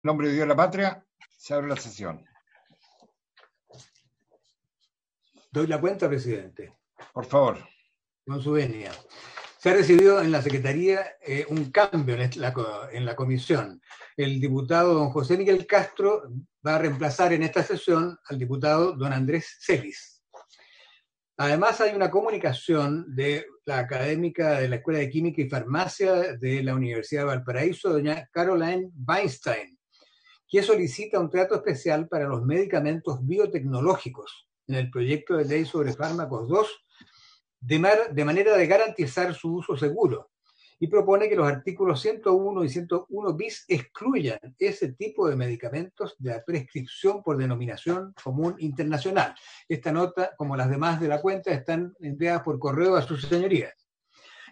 En nombre de Dios y la patria, se abre la sesión. Doy la cuenta, presidente. Por favor. Con su venia. Se ha recibido en la Secretaría un cambio en la comisión. El diputado don José Miguel Castro va a reemplazar en esta sesión al diputado don Andrés Celis. Además, hay una comunicación de la académica de la Escuela de Química y Farmacia de la Universidad de Valparaíso, doña Caroline Weinstein, que solicita un trato especial para los medicamentos biotecnológicos en el proyecto de ley sobre fármacos 2, de manera de garantizar su uso seguro, y propone que los artículos 101 y 101 bis excluyan ese tipo de medicamentos de la prescripción por denominación común internacional. Esta nota, como las demás de la cuenta, están enviadas por correo a sus señorías.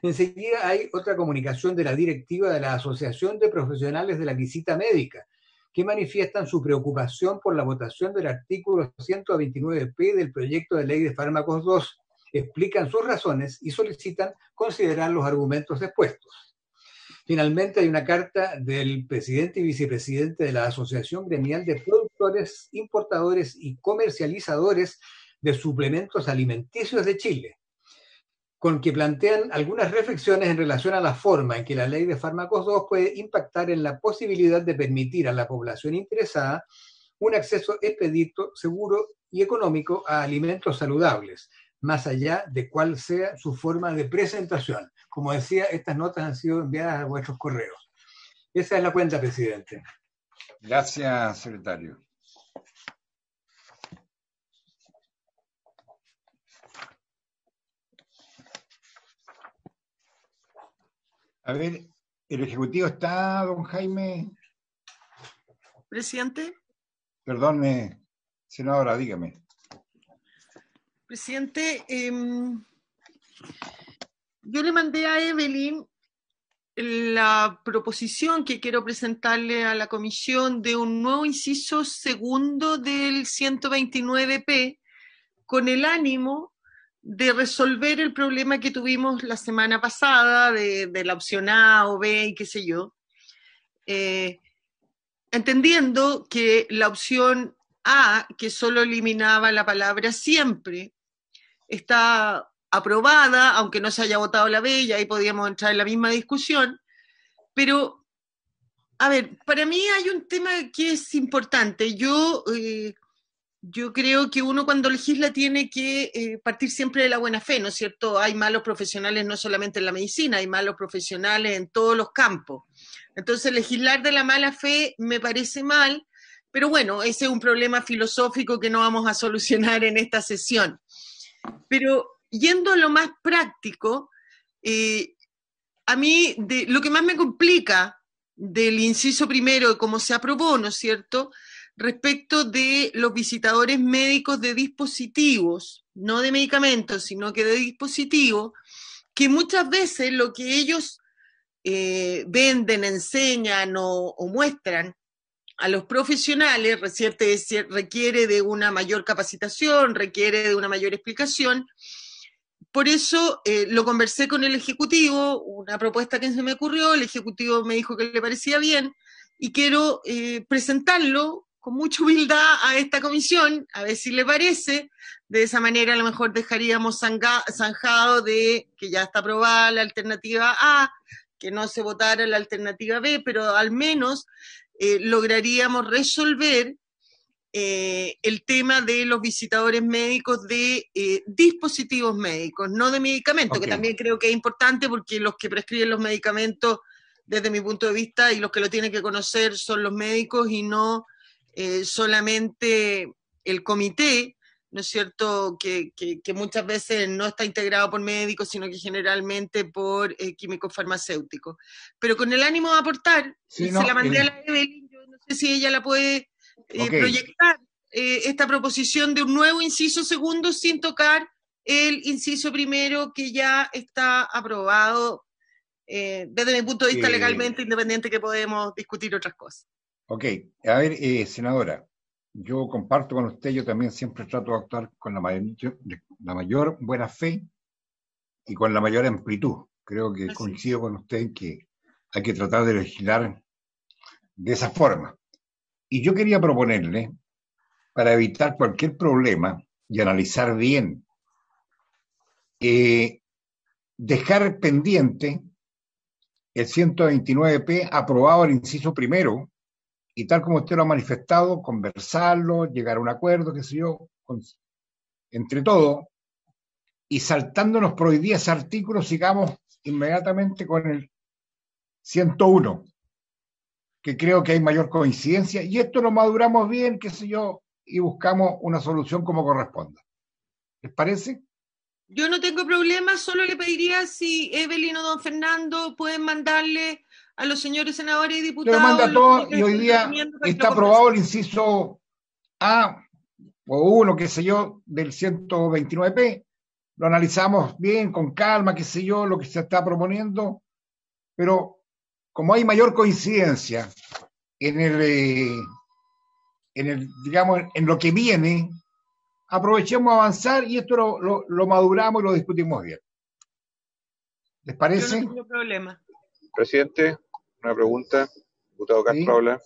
Enseguida hay otra comunicación de la directiva de la Asociación de Profesionales de la Visita Médica, que manifiestan su preocupación por la votación del artículo 129p del proyecto de ley de fármacos 2, explican sus razones y solicitan considerar los argumentos expuestos. Finalmente, hay una carta del presidente y vicepresidente de la Asociación Gremial de Productores, Importadores y Comercializadores de Suplementos Alimenticios de Chile, con que plantean algunas reflexiones en relación a la forma en que la ley de fármacos 2 puede impactar en la posibilidad de permitir a la población interesada un acceso expedito, seguro y económico a alimentos saludables, más allá de cuál sea su forma de presentación. Como decía, estas notas han sido enviadas a vuestros correos. Esa es la cuenta, presidente. Gracias, secretario. A ver, ¿el Ejecutivo está, don Jaime? Presidente. Perdón, senadora, dígame. Presidente, yo le mandé a Evelyn la proposición que quiero presentarle a la comisión de un nuevo inciso segundo del 129p con el ánimo de resolver el problema que tuvimos la semana pasada de la opción A o B y qué sé yo, entendiendo que la opción A, que solo eliminaba la palabra siempre, está aprobada, aunque no se haya votado la B, y ahí podíamos entrar en la misma discusión. Pero, a ver, para mí hay un tema que es importante. Yo creo que uno cuando legisla tiene que partir siempre de la buena fe, ¿no es cierto? Hay malos profesionales no solamente en la medicina, hay malos profesionales en todos los campos. Entonces, legislar de la mala fe me parece mal, pero bueno, ese es un problema filosófico que no vamos a solucionar en esta sesión. Pero yendo a lo más práctico, a mí lo que más me complica del inciso primero de cómo se aprobó, ¿no es cierto?, respecto de los visitadores médicos de dispositivos, no de medicamentos, sino que de dispositivos, que muchas veces lo que ellos venden, enseñan o muestran a los profesionales requiere de una mayor capacitación, requiere de una mayor explicación. Por eso lo conversé con el Ejecutivo, una propuesta que se me ocurrió, el Ejecutivo me dijo que le parecía bien y quiero presentarlo con mucha humildad a esta comisión, a ver si le parece. De esa manera a lo mejor dejaríamos zanjado de que ya está aprobada la alternativa A, que no se votara la alternativa B, pero al menos lograríamos resolver el tema de los visitadores médicos de dispositivos médicos, no de medicamentos, okay, que también creo que es importante porque los que prescriben los medicamentos, desde mi punto de vista, y los que lo tienen que conocer son los médicos y no solamente el comité, ¿no es cierto?, que muchas veces no está integrado por médicos, sino que generalmente por químicos farmacéuticos. Pero con el ánimo de aportar, sí, se la mandé a la Evelyn, yo no sé si ella la puede okay, proyectar esta proposición de un nuevo inciso segundo sin tocar el inciso primero que ya está aprobado desde mi punto de vista legalmente independiente, que podemos discutir otras cosas. Ok, a ver, senadora, yo comparto con usted, yo también siempre trato de actuar con la mayor buena fe y con la mayor amplitud. Creo que coincido con usted en que hay que tratar de legislar de esa forma. Y yo quería proponerle, para evitar cualquier problema y analizar bien, dejar pendiente el 129P aprobado el inciso primero, y tal como usted lo ha manifestado, conversarlo, llegar a un acuerdo, qué sé yo, entre todos, y saltándonos por hoy día ese artículo, sigamos inmediatamente con el 101, que creo que hay mayor coincidencia, y esto lo maduramos bien, qué sé yo, y buscamos una solución como corresponda. ¿Les parece? Yo no tengo problema, solo le pediría si Evelyn o don Fernando pueden mandarle a los señores senadores y Le diputados manda los todo, y proyectos hoy de día enmienda para que está lo aprobado conversemos. el inciso A o 1, qué sé yo, del 129P. Lo analizamos bien, con calma, qué sé yo, lo que se está proponiendo, pero como hay mayor coincidencia en digamos, en lo que viene, aprovechemos a avanzar y esto lo maduramos y lo discutimos bien. ¿Les Yo no parece? tengo problema. Presidente, una pregunta. Diputado Castro Sí. habla.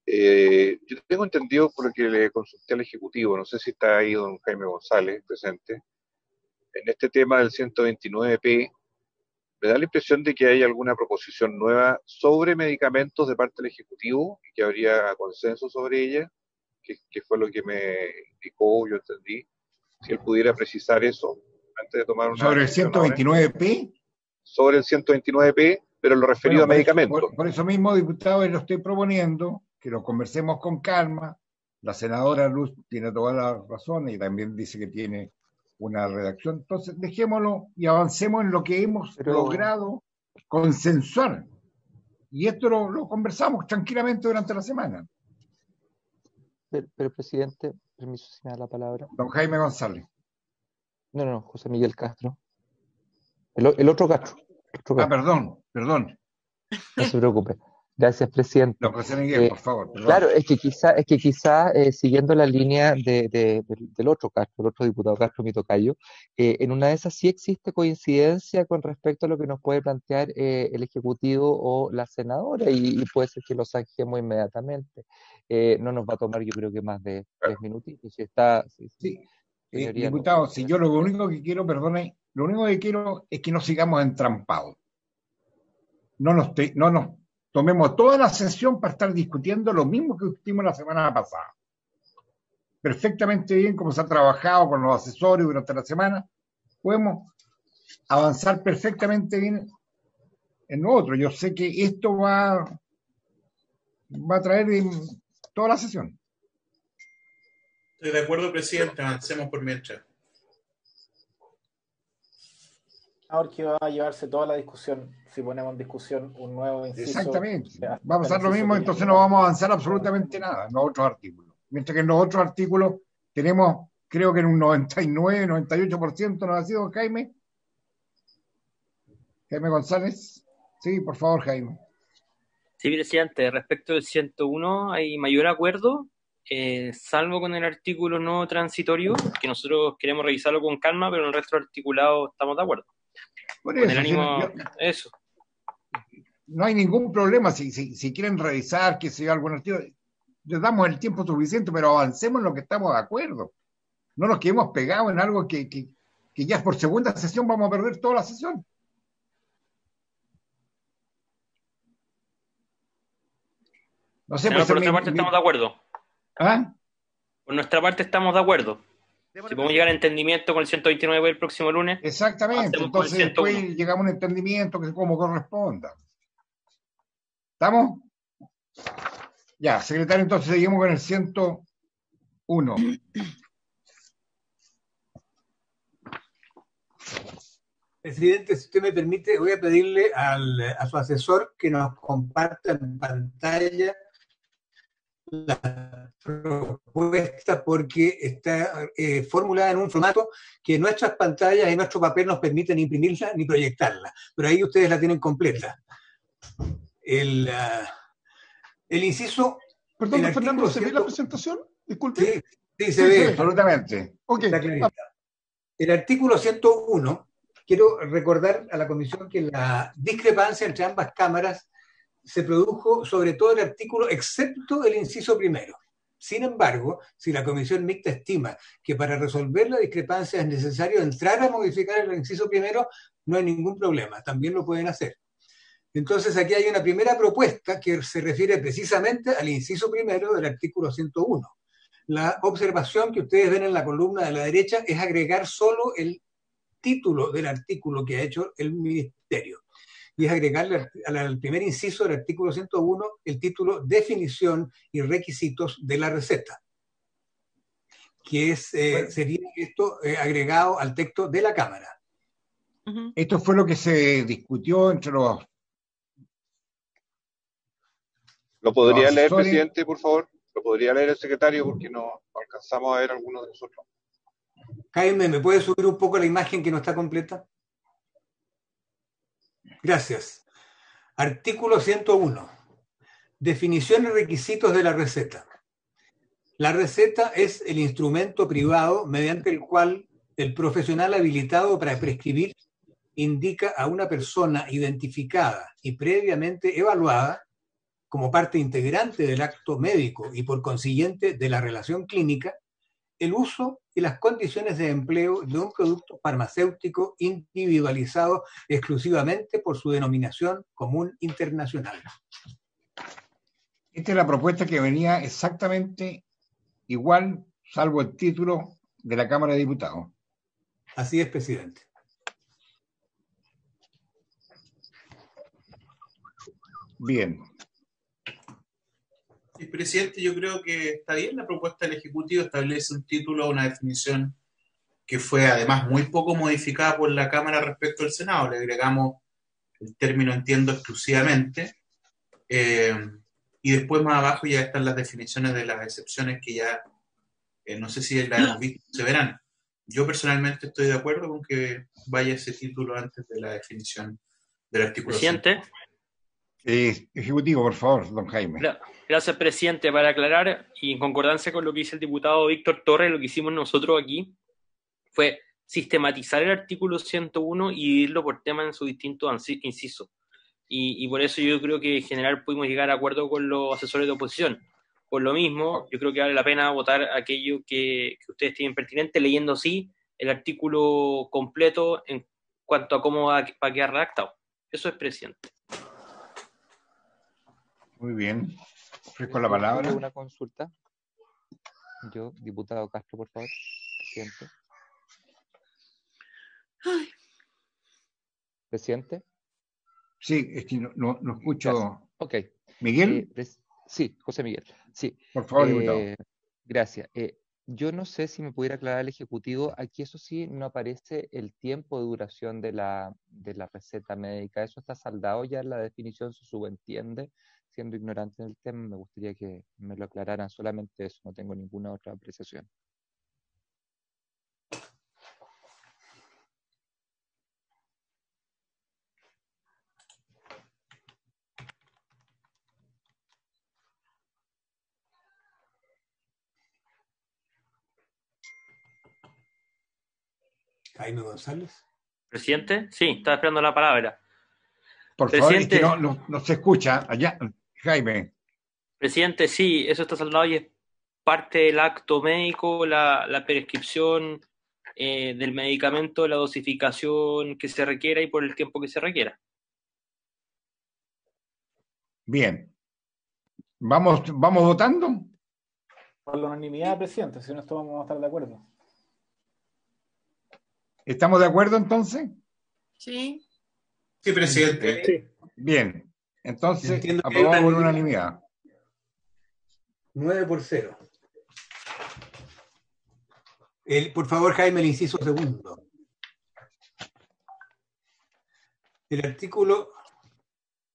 Yo tengo entendido por lo que le consulté al Ejecutivo, no sé si está ahí don Jaime González presente, en este tema del 129P, me da la impresión de que hay alguna proposición nueva sobre medicamentos de parte del Ejecutivo y que habría consenso sobre ella, que fue lo que me indicó, yo entendí. Si él pudiera precisar eso antes de tomar una Sobre el decisión ahora. 129P. Sobre el 129P, pero lo referido Bueno, a medicamentos. por eso mismo, diputado, lo estoy proponiendo, que lo conversemos con calma. La senadora Luz tiene todas las razones y también dice que tiene una redacción. Entonces, dejémoslo y avancemos en lo que hemos logrado consensuar. Y esto lo conversamos tranquilamente durante la semana. Pero, presidente, permiso si me da la palabra. Don Jaime González. No, José Miguel Castro. El otro Castro. Perdón. No se preocupe. Gracias, presidente. Don José Miguel, por favor. Perdón. Claro, es que quizá siguiendo la línea del otro Castro, el otro diputado Castro, mi tocayo, en una de esas sí existe coincidencia con respecto a lo que nos puede plantear el Ejecutivo o la senadora, y puede ser que lo zanjemos inmediatamente. No nos va a tomar, yo creo que más de 3 minutitos. Si está, Sí. señoría, Diputado, si yo lo único que quiero, perdone, lo único que quiero es que no sigamos entrampados. No nos tomemos toda la sesión para estar discutiendo lo mismo que discutimos la semana pasada. Perfectamente bien, como se ha trabajado con los asesores durante la semana, podemos avanzar perfectamente bien en lo otro. Yo sé que esto va a traer toda la sesión. Estoy de acuerdo, presidente. Avancemos por mientras. Ahora que va a llevarse toda la discusión si ponemos en discusión un nuevo inciso. Exactamente. Vamos a hacer lo mismo, entonces no vamos a avanzar absolutamente nada en los otros artículos. Mientras que en los otros artículos tenemos, creo que en un 99, 98%, ¿no ha sido, Jaime? Jaime González. Sí, por favor, Jaime. Sí, presidente, respecto del 101 hay mayor acuerdo, salvo con el artículo no transitorio, que nosotros queremos revisarlo con calma, pero en el resto del articulado estamos de acuerdo. Por Con eso, el ánimo, eso. No hay ningún problema si quieren revisar, que sea algún artículo, les damos el tiempo suficiente, pero avancemos en lo que estamos de acuerdo. No nos quedemos pegados en algo que ya por segunda sesión vamos a perder toda la sesión. No sé, por nuestra parte estamos de acuerdo. ¿Ah? Por nuestra parte estamos de acuerdo. Si podemos llegar a entendimiento con el 129 el próximo lunes. Exactamente, entonces después llegamos a un entendimiento que como corresponda. ¿Estamos? Ya, secretario, entonces seguimos con el 101. Presidente, si usted me permite, voy a pedirle a su asesor que nos comparta en pantalla la propuesta, porque está formulada en un formato que nuestras pantallas y nuestro papel nos permiten imprimirla ni proyectarla, pero ahí ustedes la tienen completa. El inciso... Perdón, don Fernando, ¿se ve la presentación? Disculpe. Sí, se ve. Absolutamente. Okay. El artículo 101, quiero recordar a la Comisión que la discrepancia entre ambas cámaras se produjo sobre todo el artículo, excepto el inciso primero. Sin embargo, si la comisión mixta estima que para resolver la discrepancia es necesario entrar a modificar el inciso primero, no hay ningún problema, también lo pueden hacer. Entonces aquí hay una primera propuesta que se refiere precisamente al inciso primero del artículo 101. La observación que ustedes ven en la columna de la derecha es agregar solo el título del artículo que ha hecho el Ministerio. Y es agregarle al primer inciso del artículo 101 el título Definición y requisitos de la receta, que es, sería esto agregado al texto de la Cámara. Esto fue lo que se discutió entre los... ¿Lo podría leer, presidente, por favor? ¿Lo podría leer el secretario? Porque no alcanzamos a ver algunos de nosotros. Jaime, ¿me puede subir un poco la imagen que no está completa? Gracias. Artículo 101. Definición y requisitos de la receta. La receta es el instrumento privado mediante el cual el profesional habilitado para prescribir indica a una persona identificada y previamente evaluada como parte integrante del acto médico y por consiguiente de la relación clínica, el uso y las condiciones de empleo de un producto farmacéutico individualizado exclusivamente por su denominación común internacional. Esta es la propuesta que venía exactamente igual, salvo el título de la Cámara de Diputados. Así es, presidente. Bien. Presidente, yo creo que está bien la propuesta del Ejecutivo, establece un título, una definición que fue además muy poco modificada por la Cámara respecto al Senado. Le agregamos el término entiendo exclusivamente, y después más abajo ya están las definiciones de las excepciones que ya no sé si las hemos visto, se verán. Yo personalmente estoy de acuerdo con que vaya ese título antes de la definición del artículo. Presidente. Ejecutivo, por favor, don Jaime. Gracias, presidente. Para aclarar, y en concordancia con lo que dice el diputado Víctor Torres, lo que hicimos nosotros aquí fue sistematizar el artículo 101 y dividirlo por tema en sus distintos incisos. Y por eso yo creo que en general pudimos llegar a acuerdo con los asesores de oposición. Por lo mismo, yo creo que vale la pena votar aquello que ustedes tienen pertinente, leyendo sí el artículo completo en cuanto a cómo va a quedar redactado. Eso es, presidente. Muy bien. Ofrezco la palabra. Una consulta. Yo, diputado Castro, por favor. Presidente. Ay. ¿Presidente? Sí, es que no escucho. Gracias. Ok. ¿Miguel? Sí, José Miguel. Sí. Por favor, diputado. Gracias. Yo no sé si me pudiera aclarar el Ejecutivo. Aquí, eso sí, no aparece el tiempo de duración de la receta médica. ¿Eso está saldado ya en la definición? ¿Se subentiende? Siendo ignorante del tema, me gustaría que me lo aclararan. Solamente eso, no tengo ninguna otra apreciación. Jaime González. Presidente, sí, estaba esperando la palabra. Por favor, es que no se escucha. Allá, Jaime. Presidente, sí, eso está saldado y es parte del acto médico, la prescripción del medicamento, la dosificación que se requiera y por el tiempo que se requiera. Bien. ¿Vamos votando? Por la unanimidad, presidente, si no esto vamos a estar de acuerdo. ¿Estamos de acuerdo entonces? Sí. Sí, presidente. Sí. Bien. Entonces, aprobado por unanimidad. 9-0. Por favor, Jaime, el inciso segundo. El artículo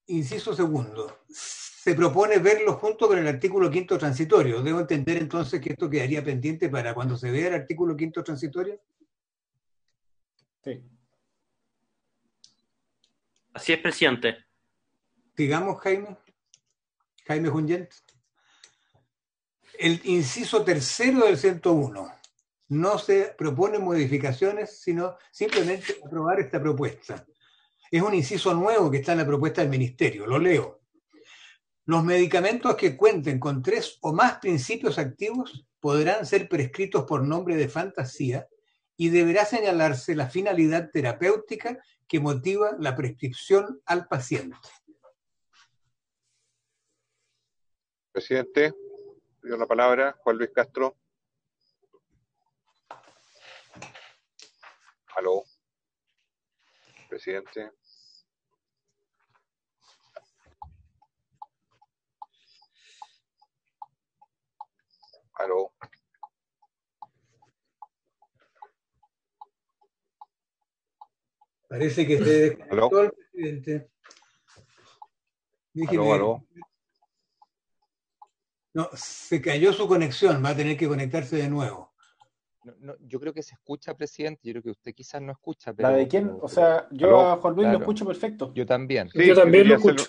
inciso segundo. Se propone verlo junto con el artículo quinto transitorio. ¿Debo entender entonces que esto quedaría pendiente para cuando se vea el artículo quinto transitorio? Sí. Así es, presidente. Sigamos, Jaime. Jaime Junyent. El inciso tercero del 101. No se proponen modificaciones, sino simplemente aprobar esta propuesta. Es un inciso nuevo que está en la propuesta del Ministerio. Lo leo. Los medicamentos que cuenten con 3 o más principios activos podrán ser prescritos por nombre de fantasía y deberá señalarse la finalidad terapéutica que motiva la prescripción al paciente. Presidente, pido la palabra. Juan Luis Castro. Aló. Presidente. Aló. Parece que se desconectó el presidente. Aló. No, se cayó su conexión, va a tener que conectarse de nuevo. No, yo creo que se escucha, presidente. Yo creo que usted quizás no escucha. Pero, ¿La de quién? O sea, yo ¿aló? a Juan Luis Claro. lo escucho perfecto. Yo también. Sí, Yo también lo escucho.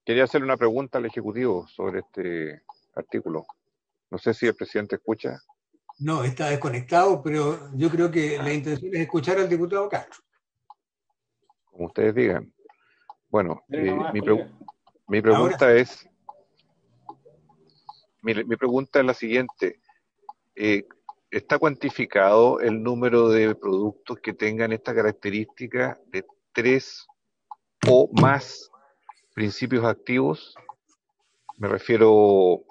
Quería hacerle una pregunta al Ejecutivo sobre este artículo. No sé si el presidente escucha. No, está desconectado, pero yo creo que la intención es escuchar al diputado Castro. Como ustedes digan. Bueno, mi pregunta Ahora. es... Mi pregunta es la siguiente. ¿Está cuantificado el número de productos que tengan esta característica de 3 o más principios activos? Me refiero...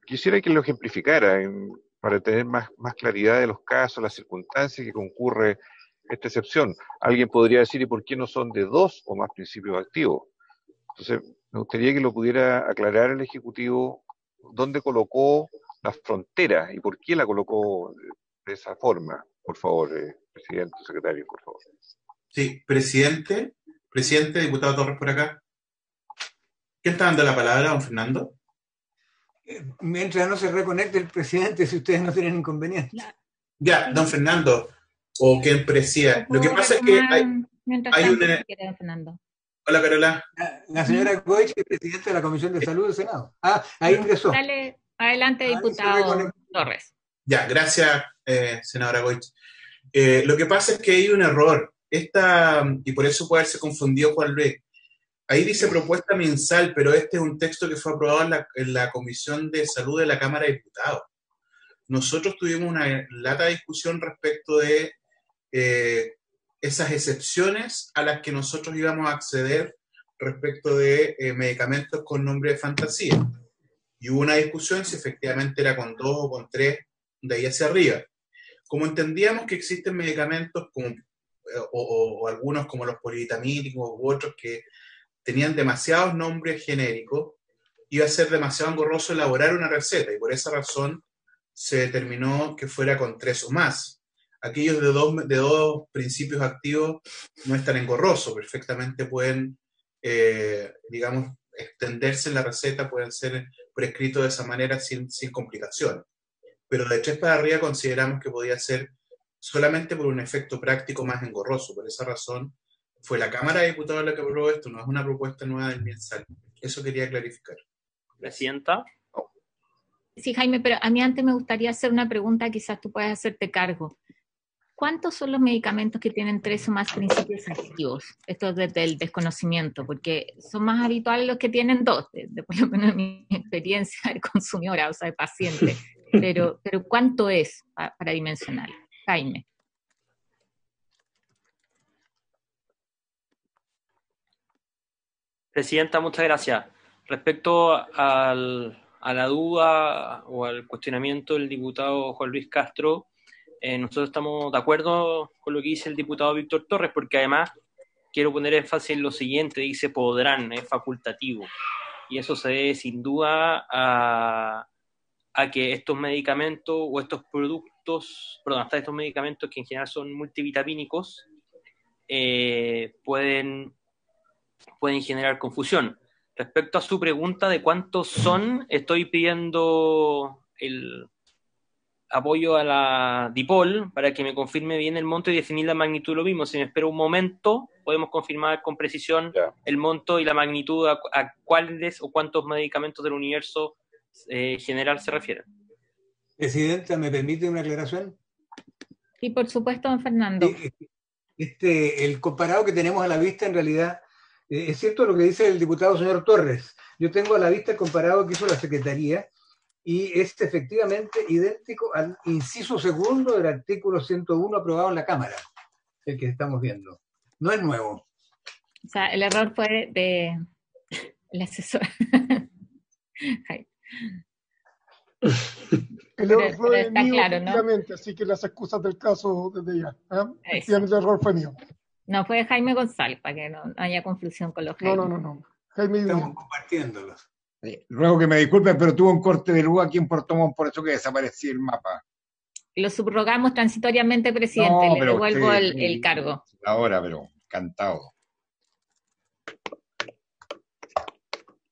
Quisiera que lo ejemplificara para tener más claridad de los casos, las circunstancias que concurre esta excepción. Alguien podría decir, ¿y por qué no son de 2 o más principios activos? Entonces, me gustaría que lo pudiera aclarar el Ejecutivo, dónde colocó la frontera y por qué la colocó de esa forma. Por favor, presidente, secretario, por favor. Sí, presidente, diputado Torres por acá. ¿Quién está dando la palabra, don Fernando? Mientras no se reconecte el presidente, si ustedes no tienen inconveniente. Ya, don Fernando, o quien presida. Lo que pasa es que hay una... Hola, Carola. La señora Goich, presidenta de la Comisión de Salud del Senado. Ahí ingresó. Dale, adelante, diputado Torres. Ya, gracias, senadora Goich. Lo que pasa es que hay un error. Y por eso puede haberse confundido Juan Luis. Ahí dice propuesta mensal, pero este es un texto que fue aprobado en la Comisión de Salud de la Cámara de Diputados. Nosotros tuvimos una lata de discusión respecto de esas excepciones a las que nosotros íbamos a acceder respecto de medicamentos con nombre de fantasía. Y hubo una discusión si efectivamente era con 2 o con 3 de ahí hacia arriba. Como entendíamos que existen medicamentos o algunos como los polivitamínicos u otros que tenían demasiados nombres genéricos, iba a ser demasiado engorroso elaborar una receta y por esa razón se determinó que fuera con 3 o más. Aquellos de dos principios activos no es tan engorroso, perfectamente pueden, digamos, extenderse en la receta, pueden ser prescritos de esa manera sin complicaciones. Pero de 3 para arriba consideramos que podía ser solamente por un efecto práctico más engorroso. Por esa razón fue la Cámara de Diputados la que aprobó esto, no es una propuesta nueva del mensal. Eso quería clarificar. Presidenta. Sí, Jaime, pero a mí antes me gustaría hacer una pregunta, quizás tú puedas hacerte cargo. ¿Cuántos son los medicamentos que tienen 3 o más principios activos? Esto es desde el desconocimiento, porque son más habituales los que tienen 2, por lo menos en mi experiencia de consumidora, o sea, de paciente. Pero ¿cuánto es para dimensionar? Jaime. Presidenta, muchas gracias. Respecto a la duda o al cuestionamiento del diputado Juan Luis Castro, nosotros estamos de acuerdo con lo que dice el diputado Víctor Torres, porque además quiero poner énfasis en lo siguiente, dice podrán, es facultativo. Y eso se debe sin duda a que estos medicamentos o estos productos, hasta estos medicamentos que en general son multivitamínicos, pueden generar confusión. Respecto a su pregunta de cuántos son, estoy pidiendo el apoyo a la DIPOL para que me confirme bien el monto y definir la magnitud de lo mismo. Si me espero un momento, podemos confirmar con precisión el monto y la magnitud a cuáles o cuántos medicamentos del universo general se refieren. Presidenta, ¿me permite una aclaración? Sí, por supuesto, don Fernando. El comparado que tenemos a la vista, en realidad, es cierto lo que dice el diputado señor Torres. Yo tengo a la vista el comparado que hizo la Secretaría y es efectivamente idéntico al inciso segundo del artículo 101 aprobado en la Cámara, el que estamos viendo. No es nuevo. O sea, el error fue de el asesor. El error fue está mío, claro, ¿no? efectivamente, así que las excusas del caso desde ya. Efectivamente, el error fue mío. No, fue Jaime González, para que no haya confusión con los Jaime. No. Jaime Estamos compartiéndolos. Ruego que me disculpen, pero tuvo un corte de luz aquí en Puerto Montt, por eso que desapareció el mapa. Lo subrogamos transitoriamente, presidente. No, le pero devuelvo usted, el cargo. Ahora, pero encantado.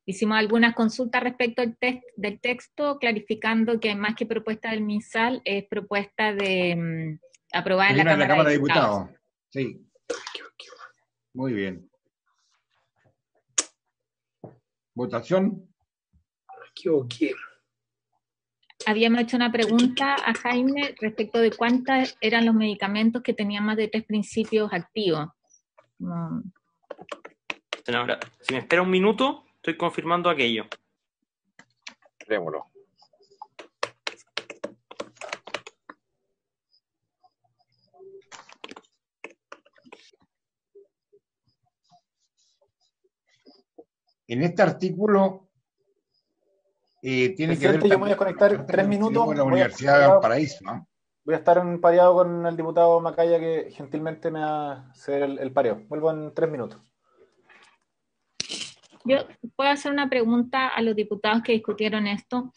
Hicimos algunas consultas respecto del texto, clarificando que más que propuesta del MinSal, es propuesta de aprobada en la Cámara de Diputados. Sí. Muy bien. ¿Votación? Habíamos hecho una pregunta a Jaime respecto de cuántos eran los medicamentos que tenían más de 3 principios activos. Ahora, si me espera un minuto, estoy confirmando aquello. Démoslo. En este artículo tiene que ver... Yo me voy a conectar 3 minutos. Con la Universidad de Valparaíso, ¿no? Voy a estar en pareado con el diputado Macaya, que gentilmente me va a ceder el pareo. Vuelvo en 3 minutos. Yo puedo hacer una pregunta a los diputados que discutieron esto.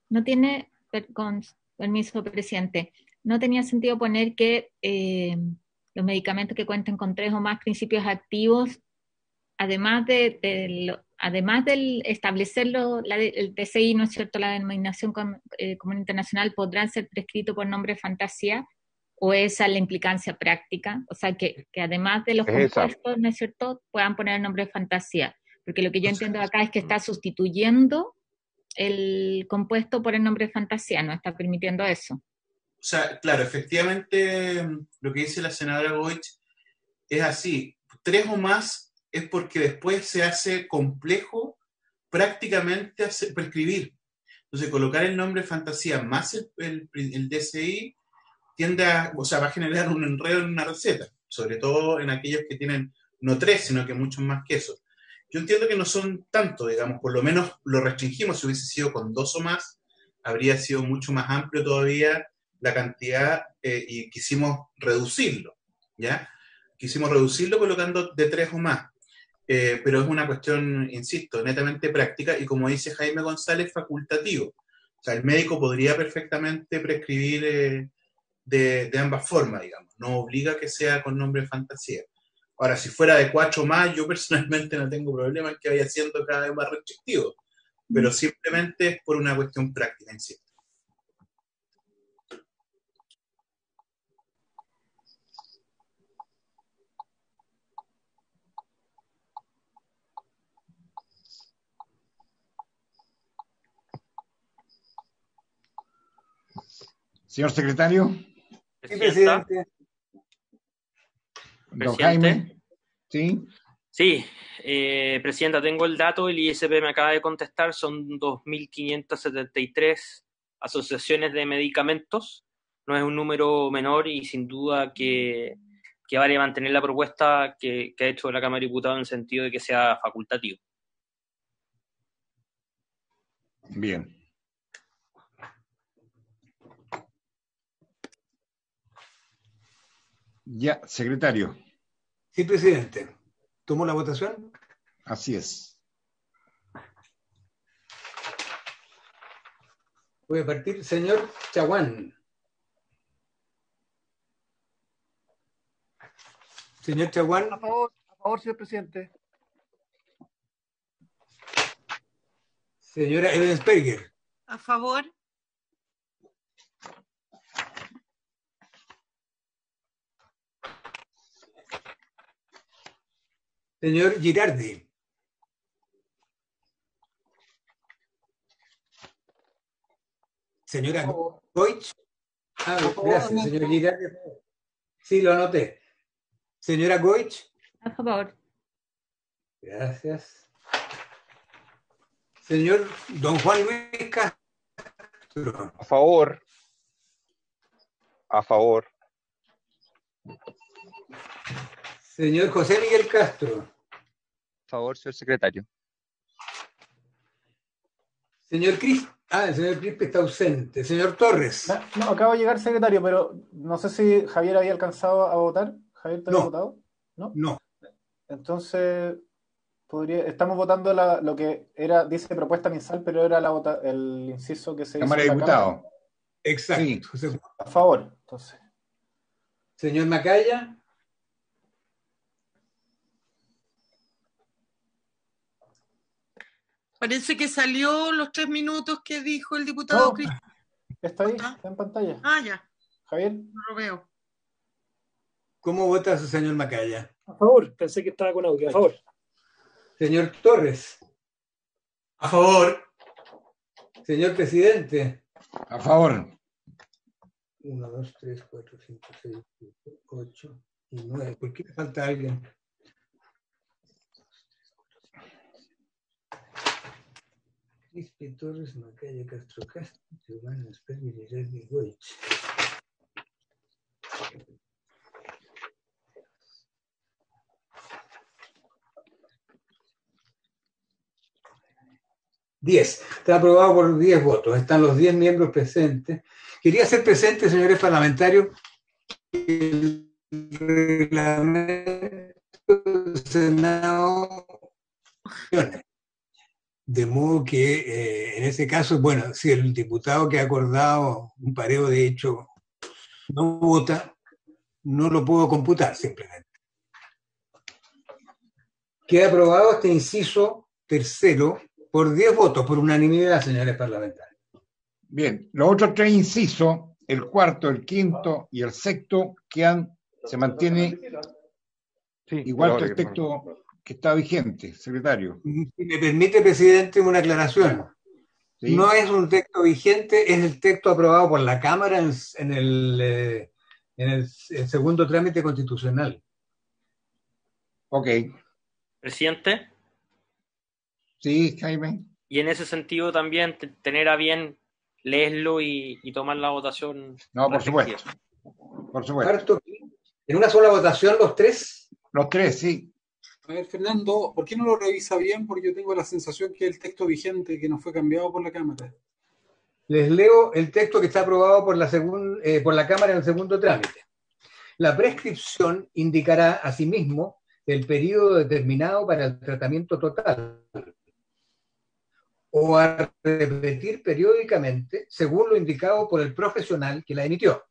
No tiene, con permiso, presidente, no tenía sentido poner que los medicamentos que cuenten con 3 o más principios activos, además del establecerlo, el DCI, ¿no es cierto?, la denominación común internacional, podrán ser prescritos por nombre de fantasía, o esa es la implicancia práctica, o sea, que además de los compuestos, ¿no es cierto?, puedan poner el nombre de fantasía, porque lo que yo entiendo acá es que está sustituyendo el compuesto por el nombre de fantasía, no está permitiendo eso. O sea, claro, efectivamente, lo que dice la senadora Goich es así, 3 o más es porque después se hace complejo prácticamente prescribir. Entonces, colocar el nombre fantasía más el DCI tiende a, o sea, va a generar un enredo en una receta, sobre todo en aquellos que tienen no 3, sino que muchos más que eso. Yo entiendo que no son tanto, digamos, por lo menos lo restringimos. Si hubiese sido con 2 o más, habría sido mucho más amplio todavía la cantidad y quisimos reducirlo, ¿ya? Quisimos reducirlo colocando de 3 o más. Pero es una cuestión, insisto, netamente práctica y, como dice Jaime González, facultativo. O sea, el médico podría perfectamente prescribir de ambas formas, digamos. No obliga que sea con nombre de fantasía. Ahora, si fuera de 4 más, yo personalmente no tengo problema en que vaya siendo cada vez más restrictivo. Pero simplemente es por una cuestión práctica, insisto. Señor secretario. Sí, presidente. Don Jaime. Sí. Sí, presidenta, tengo el dato, el ISP me acaba de contestar, son 2.573 asociaciones de medicamentos, no es un número menor y sin duda que vale mantener la propuesta que ha hecho la Cámara de Diputados en el sentido de que sea facultativo. Bien. Ya, secretario. Sí, presidente. ¿Tomó la votación? Así es. Voy a partir. Señor Chaguán. Señor Chaguán. A favor, señor presidente. Señora Ebensperger. A favor. Señor Girardi. Señora Goich. Gracias, señor Girardi. Sí, lo anoté. Señora Goich. A favor. Gracias. Señor don Juan Luis Castro. A favor. A favor. Señor José Miguel Castro. A favor, señor secretario. Señor Crispe. El señor Crispe está ausente. Señor Torres. No, acaba de llegar secretario, pero no sé si Javier había alcanzado a votar. ¿Javier, te había votado? No. Entonces, estamos votando lo que era, dice propuesta mensal, pero era el inciso que se hizo. Cámara de Diputados. Exacto. Sí. A favor, entonces. Señor Macaya. Parece que salió los 3 minutos que dijo el diputado Cristian. Está ahí, está en pantalla. Ya. Javier. No lo veo. ¿Cómo vota su señor Macaya? A favor, pensé que estaba con audio. A favor. Señor Torres. A favor. Señor presidente. A favor. 1, 2, 3, 4, 5, 6, 7, 8 y 9. ¿Por qué me falta alguien? Crispe, Torres, Macaya, Castro, Giovanni, Espermi, Guillermo, Goich. Está aprobado por 10 votos. Están los 10 miembros presentes. Quería hacer presente, señores parlamentarios, el reglamento del Senado. De modo que en ese caso, bueno, si el diputado que ha acordado un pareo de hecho no vota, no lo puedo computar simplemente. Queda aprobado este inciso tercero por 10 votos, por unanimidad, señores parlamentarios. Bien, los otros 3 incisos, el cuarto, el quinto y el sexto, se mantiene igual que el texto que está vigente, secretario. Si me permite, presidente, una aclaración. ¿Sí? No es un texto vigente, es el texto aprobado por la Cámara en el segundo trámite constitucional. Ok. Presidente. Sí, Jaime. Y en ese sentido también tener a bien leerlo y tomar la votación. No, por supuesto. Por supuesto. ¿En una sola votación los 3? Los 3, sí. A ver, Fernando, ¿por qué no lo revisa bien? Porque yo tengo la sensación que el texto vigente que no fue cambiado por la Cámara. Les leo el texto que está aprobado por la Cámara en el segundo trámite. La prescripción indicará asimismo el periodo determinado para el tratamiento total o a repetir periódicamente según lo indicado por el profesional que la emitió.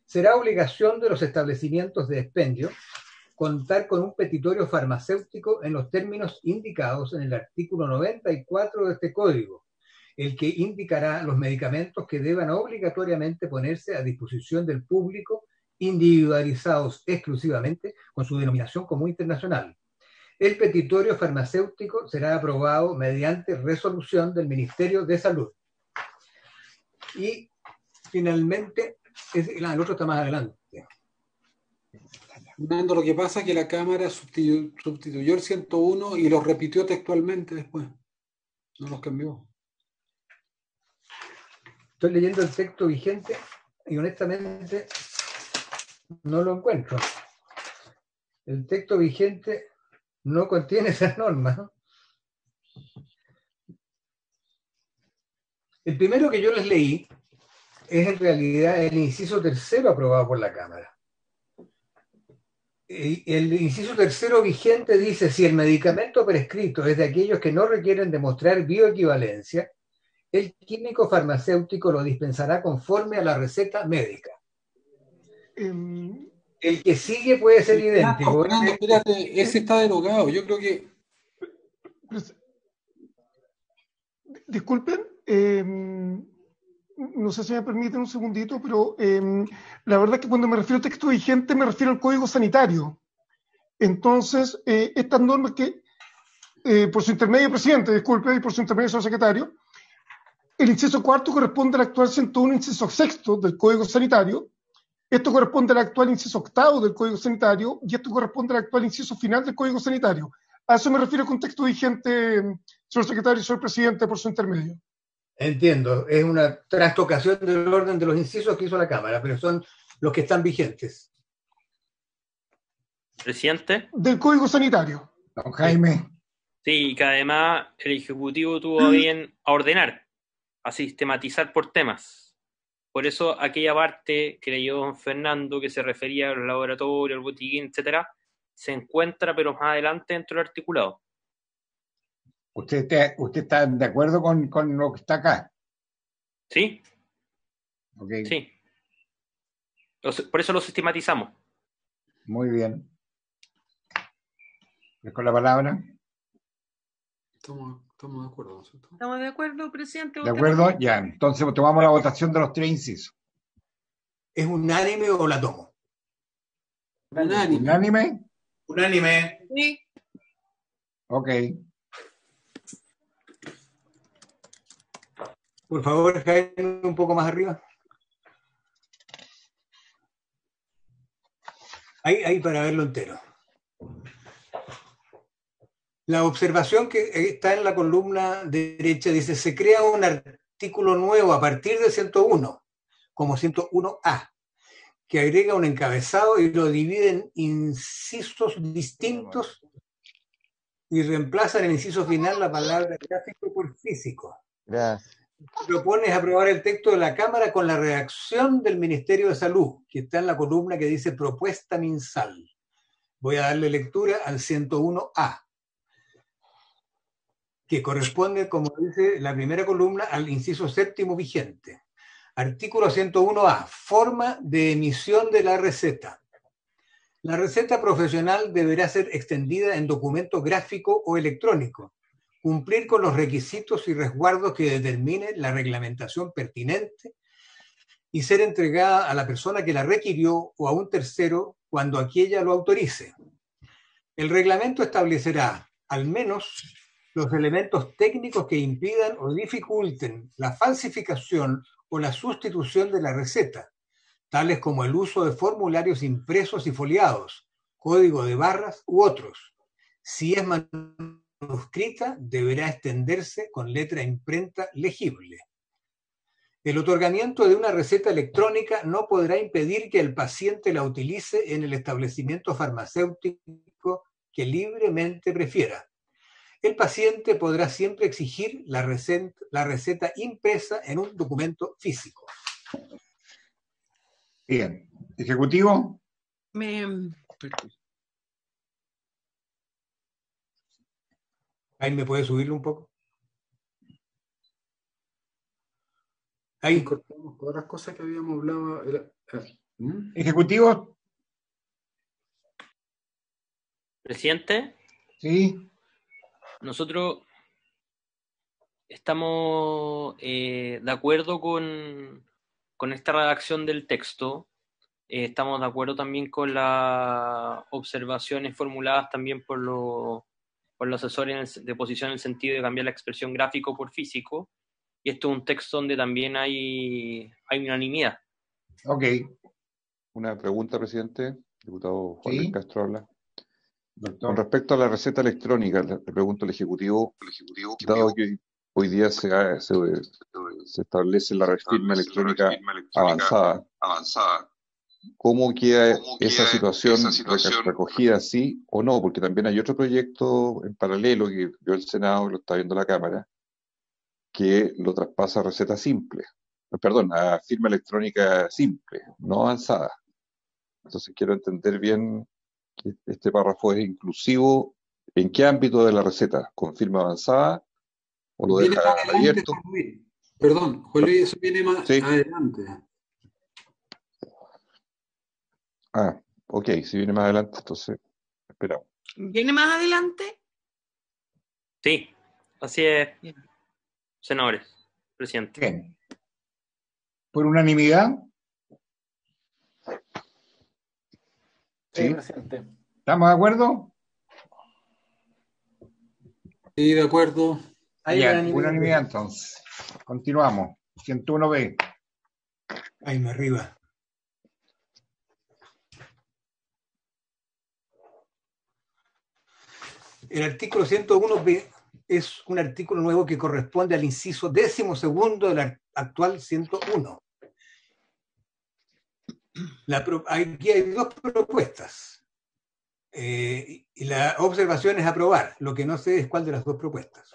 Será obligación de los establecimientos de expendio contar con un petitorio farmacéutico en los términos indicados en el artículo 94 de este código, el que indicará los medicamentos que deban obligatoriamente ponerse a disposición del público, individualizados exclusivamente con su denominación común internacional. El petitorio farmacéutico será aprobado mediante resolución del Ministerio de Salud. Y finalmente, el otro está más adelante. Fernando, lo que pasa es que la Cámara sustituyó el 101 y lo repitió textualmente después. No los cambió. Estoy leyendo el texto vigente y honestamente no lo encuentro. El texto vigente no contiene esas normas, ¿no? El primero que yo les leí es en realidad el inciso tercero aprobado por la Cámara. El inciso tercero vigente dice: si el medicamento prescrito es de aquellos que no requieren demostrar bioequivalencia, el químico farmacéutico lo dispensará conforme a la receta médica. El que sigue puede ser idéntico. Fernando, espérate, ese está derogado. Yo creo que... Disculpen, no sé si me permiten un segundito, pero la verdad es que cuando me refiero a texto vigente me refiero al Código Sanitario. Entonces, estas normas que, por su intermedio, presidente, disculpe, y por su intermedio, señor secretario, el inciso cuarto corresponde al actual 101, inciso sexto del Código Sanitario. Esto corresponde al actual inciso octavo del Código Sanitario y esto corresponde al actual inciso final del Código Sanitario. A eso me refiero con texto vigente, señor secretario y señor presidente, por su intermedio. Entiendo, es una trastocación del orden de los incisos que hizo la Cámara, pero son los que están vigentes. Presidente. Del Código Sanitario. Don Jaime. Sí, que además el Ejecutivo tuvo a bien a ordenar, a sistematizar por temas. Por eso aquella parte que leyó don Fernando, que se refería a los laboratorios, al botiquín, etcétera, se encuentra, pero más adelante dentro del articulado. ¿Usted está de acuerdo con lo que está acá? ¿Sí? Okay. Sí. Por eso lo sistematizamos. Muy bien. ¿Con la palabra? Estamos de acuerdo, ¿no es cierto? ¿Estamos de acuerdo, presidente? ¿De acuerdo? Ya. Entonces tomamos la votación de los 3 incisos. ¿Es unánime o la tomo? Unánime. ¿Unánime? Unánime. Sí. Ok. Por favor, Jaime, un poco más arriba. Ahí para verlo entero. La observación que está en la columna derecha dice: se crea un artículo nuevo a partir de 101, como 101A, que agrega un encabezado y lo divide en incisos distintos y reemplaza en el inciso final la palabra gráfico por físico. Gracias. Propones aprobar el texto de la Cámara con la redacción del Ministerio de Salud, que está en la columna que dice propuesta MinSal. Voy a darle lectura al 101A, que corresponde, como dice la primera columna, al inciso séptimo vigente. Artículo 101A, forma de emisión de la receta. La receta profesional deberá ser extendida en documento gráfico o electrónico, cumplir con los requisitos y resguardos que determine la reglamentación pertinente y ser entregada a la persona que la requirió o a un tercero cuando aquella lo autorice. El reglamento establecerá, al menos, los elementos técnicos que impidan o dificulten la falsificación o la sustitución de la receta, tales como el uso de formularios impresos y foliados, código de barras u otros. Si es manuscrita, deberá extenderse con letra imprenta legible. El otorgamiento de una receta electrónica no podrá impedir que el paciente la utilice en el establecimiento farmacéutico que libremente prefiera. El paciente podrá siempre exigir la receta impresa en un documento físico. Bien. ¿Ejecutivo? Ahí me puede subirlo un poco. Ahí cortamos todas las cosas que habíamos hablado. ¿Ejecutivo? Presidente. Sí. Nosotros estamos de acuerdo con esta redacción del texto. Estamos de acuerdo también con las observaciones formuladas también por los asesores de posición en el sentido de cambiar la expresión gráfico por físico. Y esto es un texto donde también hay unanimidad. Ok. Una pregunta, presidente. Diputado Juan Luis Castro habla. Doctor. Con respecto a la receta electrónica, le pregunto al Ejecutivo, dado que hoy día se establece la firma electrónica avanzada, ¿cómo queda esa situación recogida sí o no? Porque también hay otro proyecto en paralelo que vio el Senado, que lo está viendo la Cámara, que lo traspasa a receta simple, perdón, a firma electrónica simple, no avanzada. Entonces quiero entender bien que este párrafo es inclusivo. ¿En qué ámbito de la receta? ¿Con firma avanzada o lo Viene deja más adelante, abierto? Juan Luis. Perdón, Juan Luis, eso viene más adelante. Ah, ok, si viene más adelante, entonces esperamos. ¿Viene más adelante? Sí, así es. Bien. Senadores, presidente. Bien. ¿Por unanimidad? Sí, presidente. ¿Estamos de acuerdo? Sí, de acuerdo. Ya, unanimidad entonces. Continuamos. 101B. Ahí me arriba. El artículo 101B es un artículo nuevo que corresponde al inciso 12º del actual 101. Aquí hay dos propuestas. Y la observación es aprobar. Lo que no sé es cuál de las dos propuestas.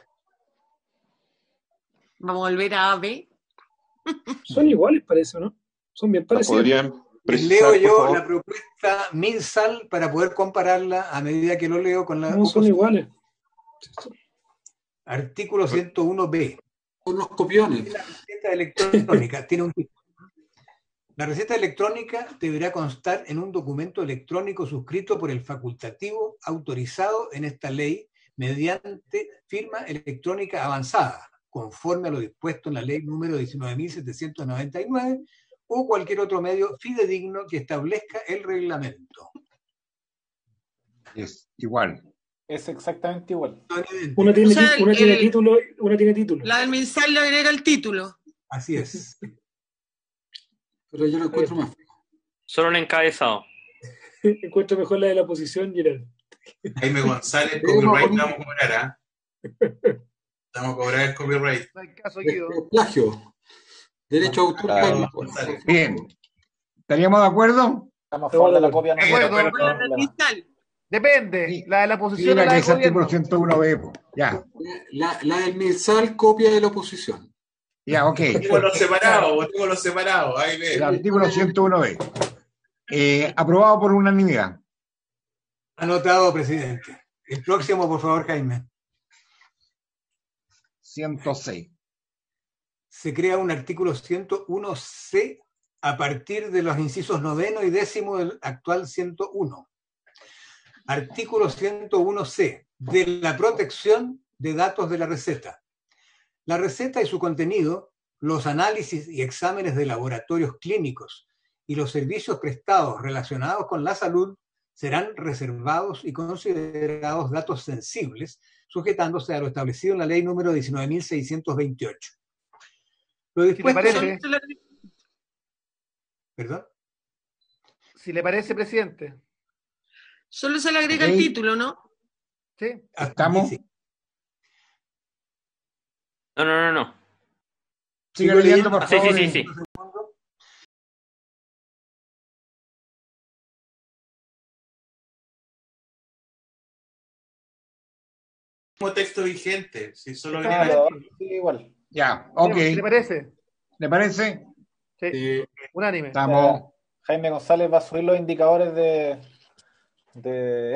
Vamos a volver a B. Son iguales, parece, ¿no? Son bien parecidos. ¿Podrían Leo precisar, por yo favor? la propuesta MinSal para poder compararla a medida que lo leo con la No son oposición. iguales. Artículo 101B. Son los copiones. La receta electrónica tiene un título. La receta electrónica deberá constar en un documento electrónico suscrito por el facultativo autorizado en esta ley mediante firma electrónica avanzada, conforme a lo dispuesto en la ley número 19.799 o cualquier otro medio fidedigno que establezca el reglamento. Es igual. Es exactamente igual. Una tiene, O sea, una tiene el- título, una tiene título. La del MinSal le agrega el título. Así es. Pero yo lo encuentro más. Solo el encabezado. Encuentro mejor la de la oposición, Gerald. Jaime González, copyright vamos a cobrar, ¿ah? Vamos a cobrar el copyright. No hay caso, Guido. Es plagio. Derecho a autor. Claro. Jaime. González. Bien. ¿Estaríamos de acuerdo? Estamos a favor de la copia. No De hay acuerdo. ningún Con la del problema. MinSal. Depende. Sí. La de la Sí, oposición o la la que del es artículo gobierno. 101B. Po. Ya, La del MinSal, copia de la oposición. ya, ok. Tengo los separados, tengo los separados. Ahí ve. El artículo 101B. Aprobado por unanimidad. Anotado, presidente. El próximo, por favor, Jaime. 106. Se crea un artículo 101C a partir de los incisos 9º y 10º del actual 101. Artículo 101C, de la protección de datos de la receta. La receta y su contenido, los análisis y exámenes de laboratorios clínicos y los servicios prestados relacionados con la salud serán reservados y considerados datos sensibles, sujetándose a lo establecido en la ley número 19.628. Lo Si le dispuesto parece, ¿Perdón? si le parece, presidente. Solo se le agrega Ok. el título, ¿no? Sí. ¿Estamos? Sí. No. Sigue Sigo leyendo, por Ah, sí, favor. sí. Mismo texto vigente. Si solo Ah, agrega- lo- sí, igual. Ya, ok. Si le parece. ¿Le parece? Sí. Unánime. Estamos. Jaime González va a subir los indicadores de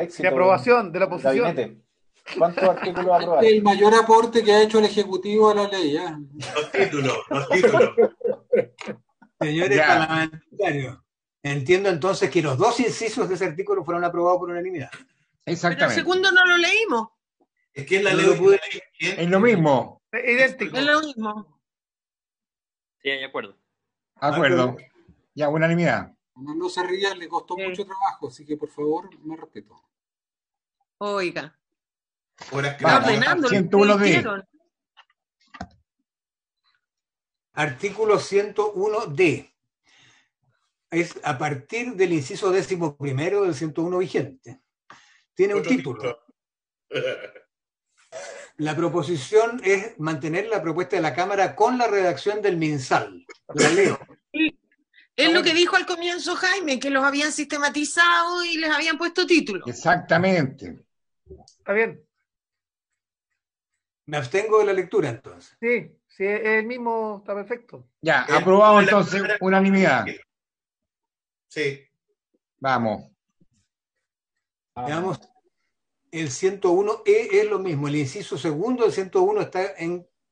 éxito. De aprobación de la del oposición. gabinete. ¿Cuántos artículos aprobaron? El mayor aporte que ha hecho el Ejecutivo a la ley. ¿Ya? Los títulos. Señores Ya. parlamentarios, entiendo entonces que los dos incisos de ese artículo fueron aprobados por unanimidad. Pero el Exactamente. segundo no lo leímos. Es que es la No ley lo pude- vigente. Es lo mismo. Idéntico. Es lo mismo. Sí, de acuerdo. Acuerdo. Ya, unanimidad. No se ría, le costó Sí. mucho trabajo, así que por favor, me respeto. Oiga. Horas que Está Vamos, ordenando lo que 101 ustedes D. hicieron. Artículo 101D. Es a partir del inciso 11º del 101 vigente. Tiene un Otro título. La proposición es mantener la propuesta de la Cámara con la redacción del MinSal. La leo. Es lo que dijo al comienzo Jaime, que los habían sistematizado y les habían puesto título. Exactamente. Está bien. Me abstengo de la lectura entonces. Sí, sí, es el mismo, está perfecto. Ya, El aprobado de la entonces, Cámara- unanimidad. Sí. Vamos. Veamos, el 101E es lo mismo. El inciso segundo del 101 está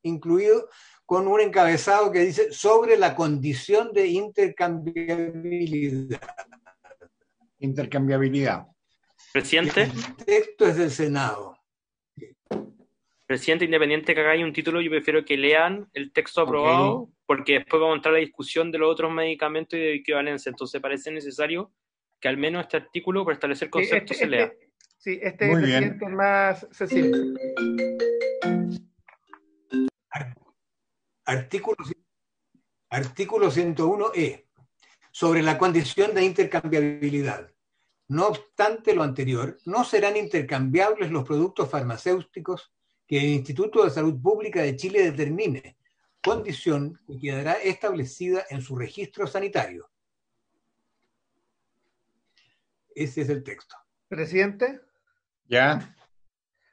incluido con un encabezado que dice sobre la condición de intercambiabilidad. Intercambiabilidad. Presidente, El texto es del Senado. presidente, independiente que hagáis un título, yo prefiero que lean el texto aprobado, porque después vamos a entrar a la discusión de los otros medicamentos y de equivalencia. Entonces parece necesario que al menos este artículo, para establecer conceptos, se lea. Sí, este Muy bien. presidente es más sensible. Artículo 101E, sobre la condición de intercambiabilidad. No obstante lo anterior, no serán intercambiables los productos farmacéuticos que el Instituto de Salud Pública de Chile determine, condición que quedará establecida en su registro sanitario. Ese es el texto. Presidente. ¿Ya?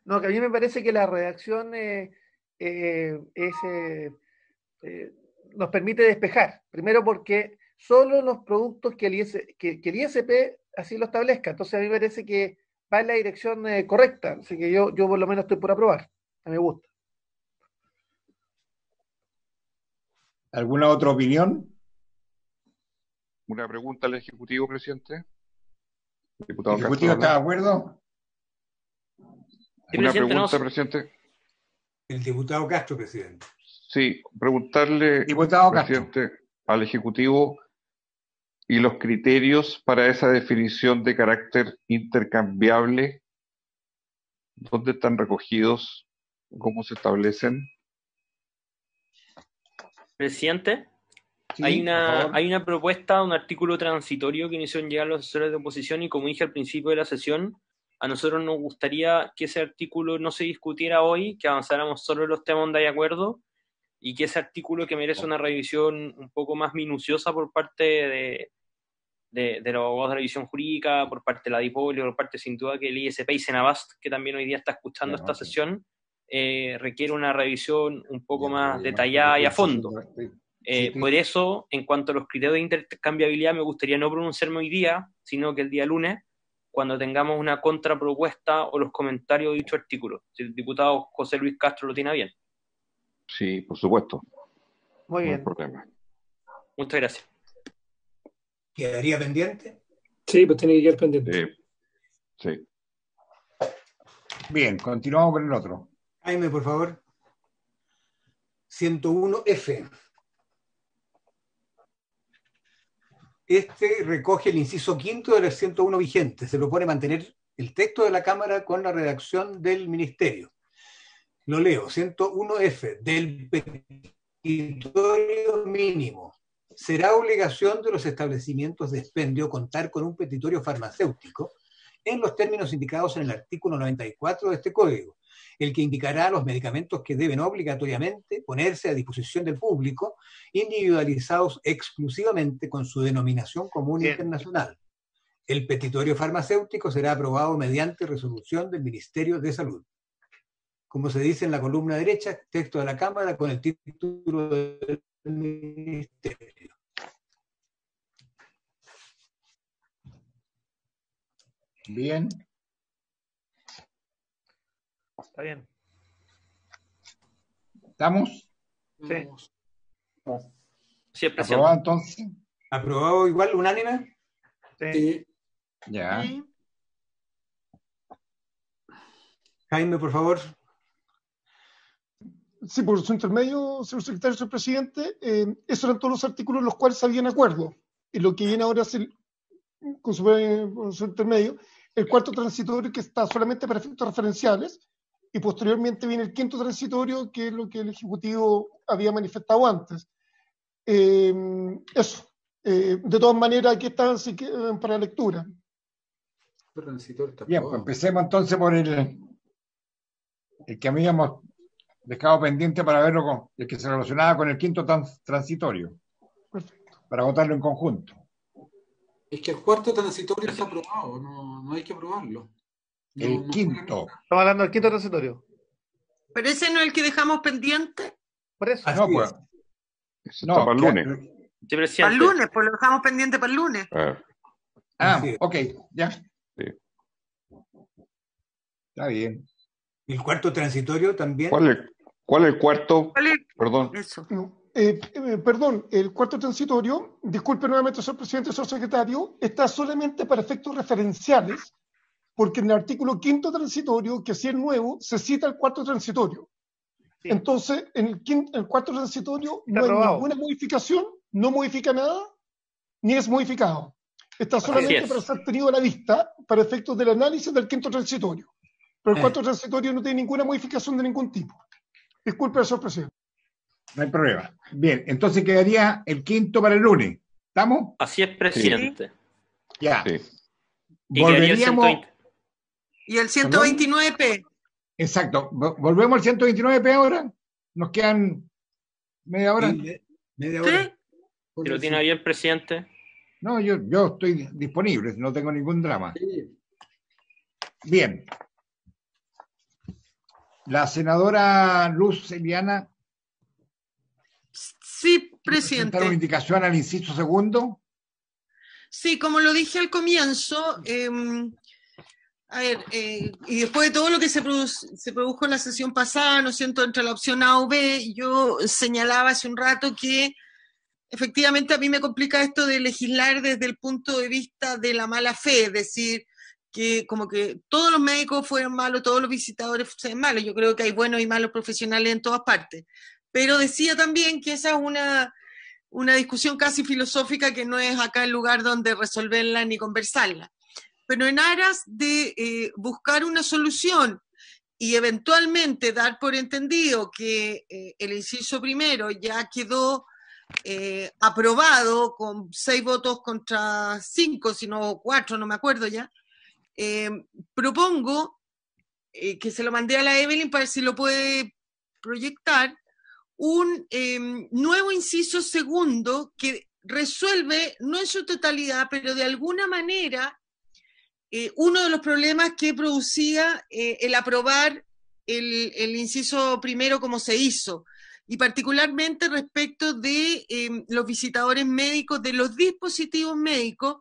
No, que a mí me parece que la redacción nos permite despejar. Primero porque solo los productos que el ISP así lo establezca. Entonces a mí me parece que va en la dirección correcta. Así que yo por lo menos estoy por aprobar. A mí me gusta. ¿Alguna otra opinión? Una pregunta al Ejecutivo, presidente. ¿El Diputado Ejecutivo Castro, está de acuerdo? Sí, una presidente, pregunta, no. presidente. El diputado Castro, presidente. Sí, preguntarle, Diputado Castro. presidente, al Ejecutivo y los criterios para esa definición de carácter intercambiable, ¿dónde están recogidos? ¿Cómo se establecen? Presidente, Sí, hay por favor. una propuesta, un artículo transitorio que iniciaron llegar los asesores de oposición y como dije al principio de la sesión, a nosotros nos gustaría que ese artículo no se discutiera hoy, que avanzáramos solo en los temas donde hay acuerdo y que ese artículo que merece una revisión un poco más minuciosa por parte de los abogados de la revisión jurídica, por parte de la DIPOL y por parte sin duda que el ISP y Senabast, que también hoy día está escuchando esta sesión, requiere una revisión un poco más detallada y a fondo. Por eso, en cuanto a los criterios de intercambiabilidad, me gustaría no pronunciarme hoy día, sino que el día lunes, cuando tengamos una contrapropuesta o los comentarios de dicho artículo. Si el diputado José Luis Castro lo tiene bien. Sí, por supuesto. Muy No hay bien. problema. Muchas gracias. ¿Quedaría pendiente? Sí, pues tiene que quedar pendiente. Sí. Bien, continuamos con el otro. Jaime, por favor. 101F. Este recoge el inciso quinto del 101 vigente. Se propone mantener el texto de la Cámara con la redacción del Ministerio. Lo leo. 101F. Del petitorio mínimo. Será obligación de los establecimientos de expendio contar con un petitorio farmacéutico en los términos indicados en el artículo 94 de este código, el que indicará los medicamentos que deben obligatoriamente ponerse a disposición del público, individualizados exclusivamente con su denominación común internacional. El petitorio farmacéutico será aprobado mediante resolución del Ministerio de Salud. Como se dice en la columna derecha, texto de la Cámara con el título del Ministerio. Bien. Está bien. ¿Estamos? Sí. Sí, presidente. ¿Aprobado entonces? ¿Aprobado igual, unánime? Sí. Ya. Sí. Jaime, por favor. Sí, por su intermedio, señor secretario, señor presidente, esos eran todos los artículos en los cuales habían acuerdo. Y lo que viene ahora es, con su intermedio, el cuarto transitorio que está solamente para efectos referenciales, y posteriormente viene el quinto transitorio, que es lo que el Ejecutivo había manifestado antes. Eso. De todas maneras, aquí están para lectura. Bien, pues empecemos entonces por el que habíamos dejado pendiente para verlo, el que se relacionaba con el quinto transitorio. Perfecto. Para votarlo en conjunto. Es que el cuarto transitorio está aprobado, no hay que aprobarlo. El quinto. Estamos hablando del quinto transitorio. Pero ese no es el que dejamos pendiente. Por eso. No, pues. Eso está para el lunes. Sí, Para presidente. el lunes, pues lo dejamos pendiente para el lunes. Ok, ya. Sí. Está bien. El cuarto transitorio también. ¿Cuál es el cuarto? ¿Cuál es? Perdón. Eso. Perdón, el cuarto transitorio, disculpe nuevamente, señor presidente, señor secretario, está solamente para efectos referenciales, porque en el artículo quinto transitorio, que sí es nuevo, se cita el cuarto transitorio. Sí. Entonces, en el cuarto transitorio no hay ninguna modificación, no modifica nada, ni es modificado. Está solamente para ser tenido a la vista para efectos del análisis del quinto transitorio. Pero el cuarto transitorio no tiene ninguna modificación de ningún tipo. Disculpe, señor presidente. No hay problema. Bien, entonces quedaría el quinto para el lunes. ¿Estamos? Así es, presidente. Sí. Ya. Sí. Y volveríamos. ¿Y el 129P? Exacto. Volvemos al 129p ahora. Nos quedan media hora. Media hora. ¿Sí? Si lo tiene ahí el presidente. No, yo estoy disponible, no tengo ningún drama. Sí. Bien. La senadora Luz Eliana. Sí, ¿Presentar una presidente. indicación al inciso segundo? Sí, como lo dije al comienzo, a ver, y después de todo lo que se produjo en la sesión pasada, ¿no es cierto?, entre la opción A o B, yo señalaba hace un rato que efectivamente a mí me complica esto de legislar desde el punto de vista de la mala fe, es decir, que como que todos los médicos fueron malos, todos los visitadores fueron malos. Yo creo que hay buenos y malos profesionales en todas partes. Pero decía también que esa es una discusión casi filosófica que no es acá el lugar donde resolverla ni conversarla. Pero en aras de buscar una solución y eventualmente dar por entendido que el inciso primero ya quedó aprobado con 6 votos contra 5, si no 4, no me acuerdo ya, propongo que se lo mandé a la Evelyn para ver si lo puede proyectar, un nuevo inciso segundo que resuelve, no en su totalidad, pero de alguna manera, uno de los problemas que producía el aprobar el inciso primero como se hizo, y particularmente respecto de los visitadores médicos, de los dispositivos médicos,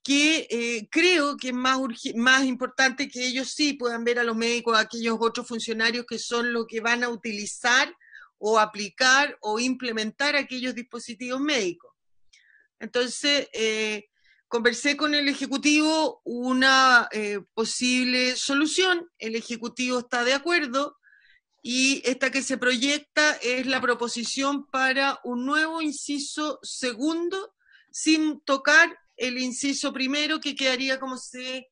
que creo que es más importante que ellos sí puedan ver a los médicos, a aquellos otros funcionarios que son los que van a utilizar o aplicar o implementar aquellos dispositivos médicos. Entonces, conversé con el Ejecutivo una posible solución, el Ejecutivo está de acuerdo, y esta que se proyecta es la proposición para un nuevo inciso segundo, sin tocar el inciso primero, que quedaría como se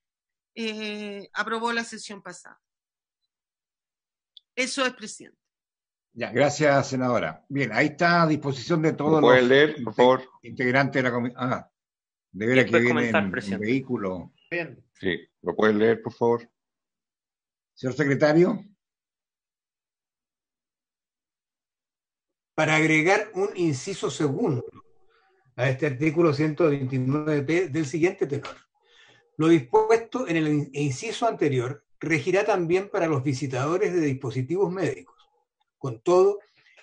aprobó la sesión pasada. Eso es, presidente. Ya, gracias, senadora. Bien, ahí está a disposición de todos ¿Lo pueden los leer, por favor? integrantes de la comisión. Ah, de Y veras que después viene comentar, en presidente. vehículo. Bien. Sí, ¿lo pueden leer, por favor? Señor secretario. Para agregar un inciso segundo a este artículo 129p del siguiente tenor. Lo dispuesto en el inciso anterior regirá también para los visitadores de dispositivos médicos. Con todo,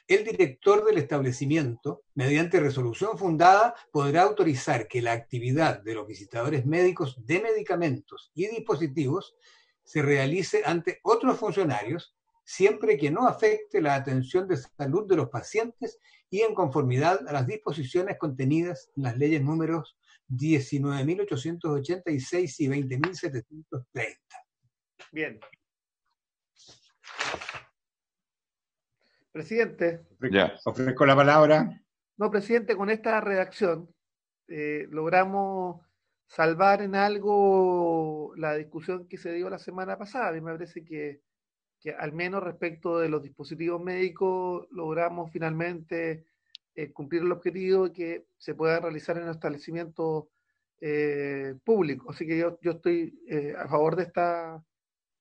el director del establecimiento, mediante resolución fundada, podrá autorizar que la actividad de los visitadores médicos de medicamentos y dispositivos se realice ante otros funcionarios, siempre que no afecte la atención de salud de los pacientes y en conformidad a las disposiciones contenidas en las leyes números 19.886 y 20.730. Bien. Presidente. Ya. Ofrezco la palabra. No, presidente, con esta redacción logramos salvar en algo la discusión que se dio la semana pasada. A mí me parece que al menos respecto de los dispositivos médicos logramos finalmente cumplir el objetivo de que se pueda realizar en establecimientos públicos. Así que yo estoy a favor de esta,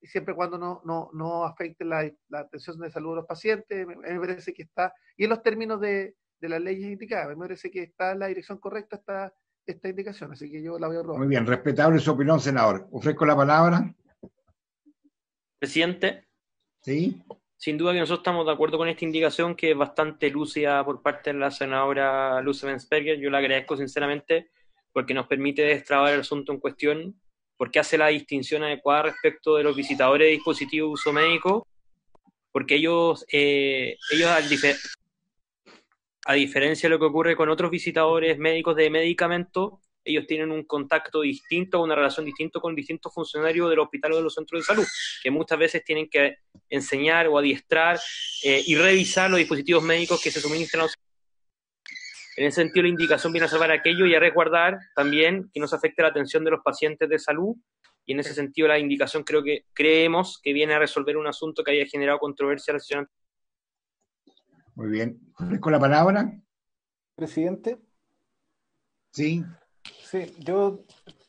y siempre y cuando no afecte la atención de salud de los pacientes. Me parece que está, y en los términos de las leyes indicadas, me parece que está en la dirección correcta esta indicación, así que yo la voy a aprobar. Muy bien, respetable su opinión, senador. Ofrezco la palabra. Presidente. Sí. Sin duda que nosotros estamos de acuerdo con esta indicación, que es bastante lúcida por parte de la senadora Luz Ebensperger. Yo le agradezco sinceramente porque nos permite destrabar el asunto en cuestión, porque hace la distinción adecuada respecto de los visitadores de dispositivos de uso médico, porque ellos a diferencia de lo que ocurre con otros visitadores médicos de medicamentos, ellos tienen un contacto distinto, una relación distinta con distintos funcionarios del hospital o de los centros de salud, que muchas veces tienen que enseñar o adiestrar y revisar los dispositivos médicos que se suministran a los. En ese sentido, la indicación viene a salvar aquello y a resguardar también que no se afecte la atención de los pacientes de salud, y en ese sentido la indicación creemos que viene a resolver un asunto que haya generado controversia en la sesión. Muy bien. ¿Ofrezco la palabra? Presidente. Sí. Sí,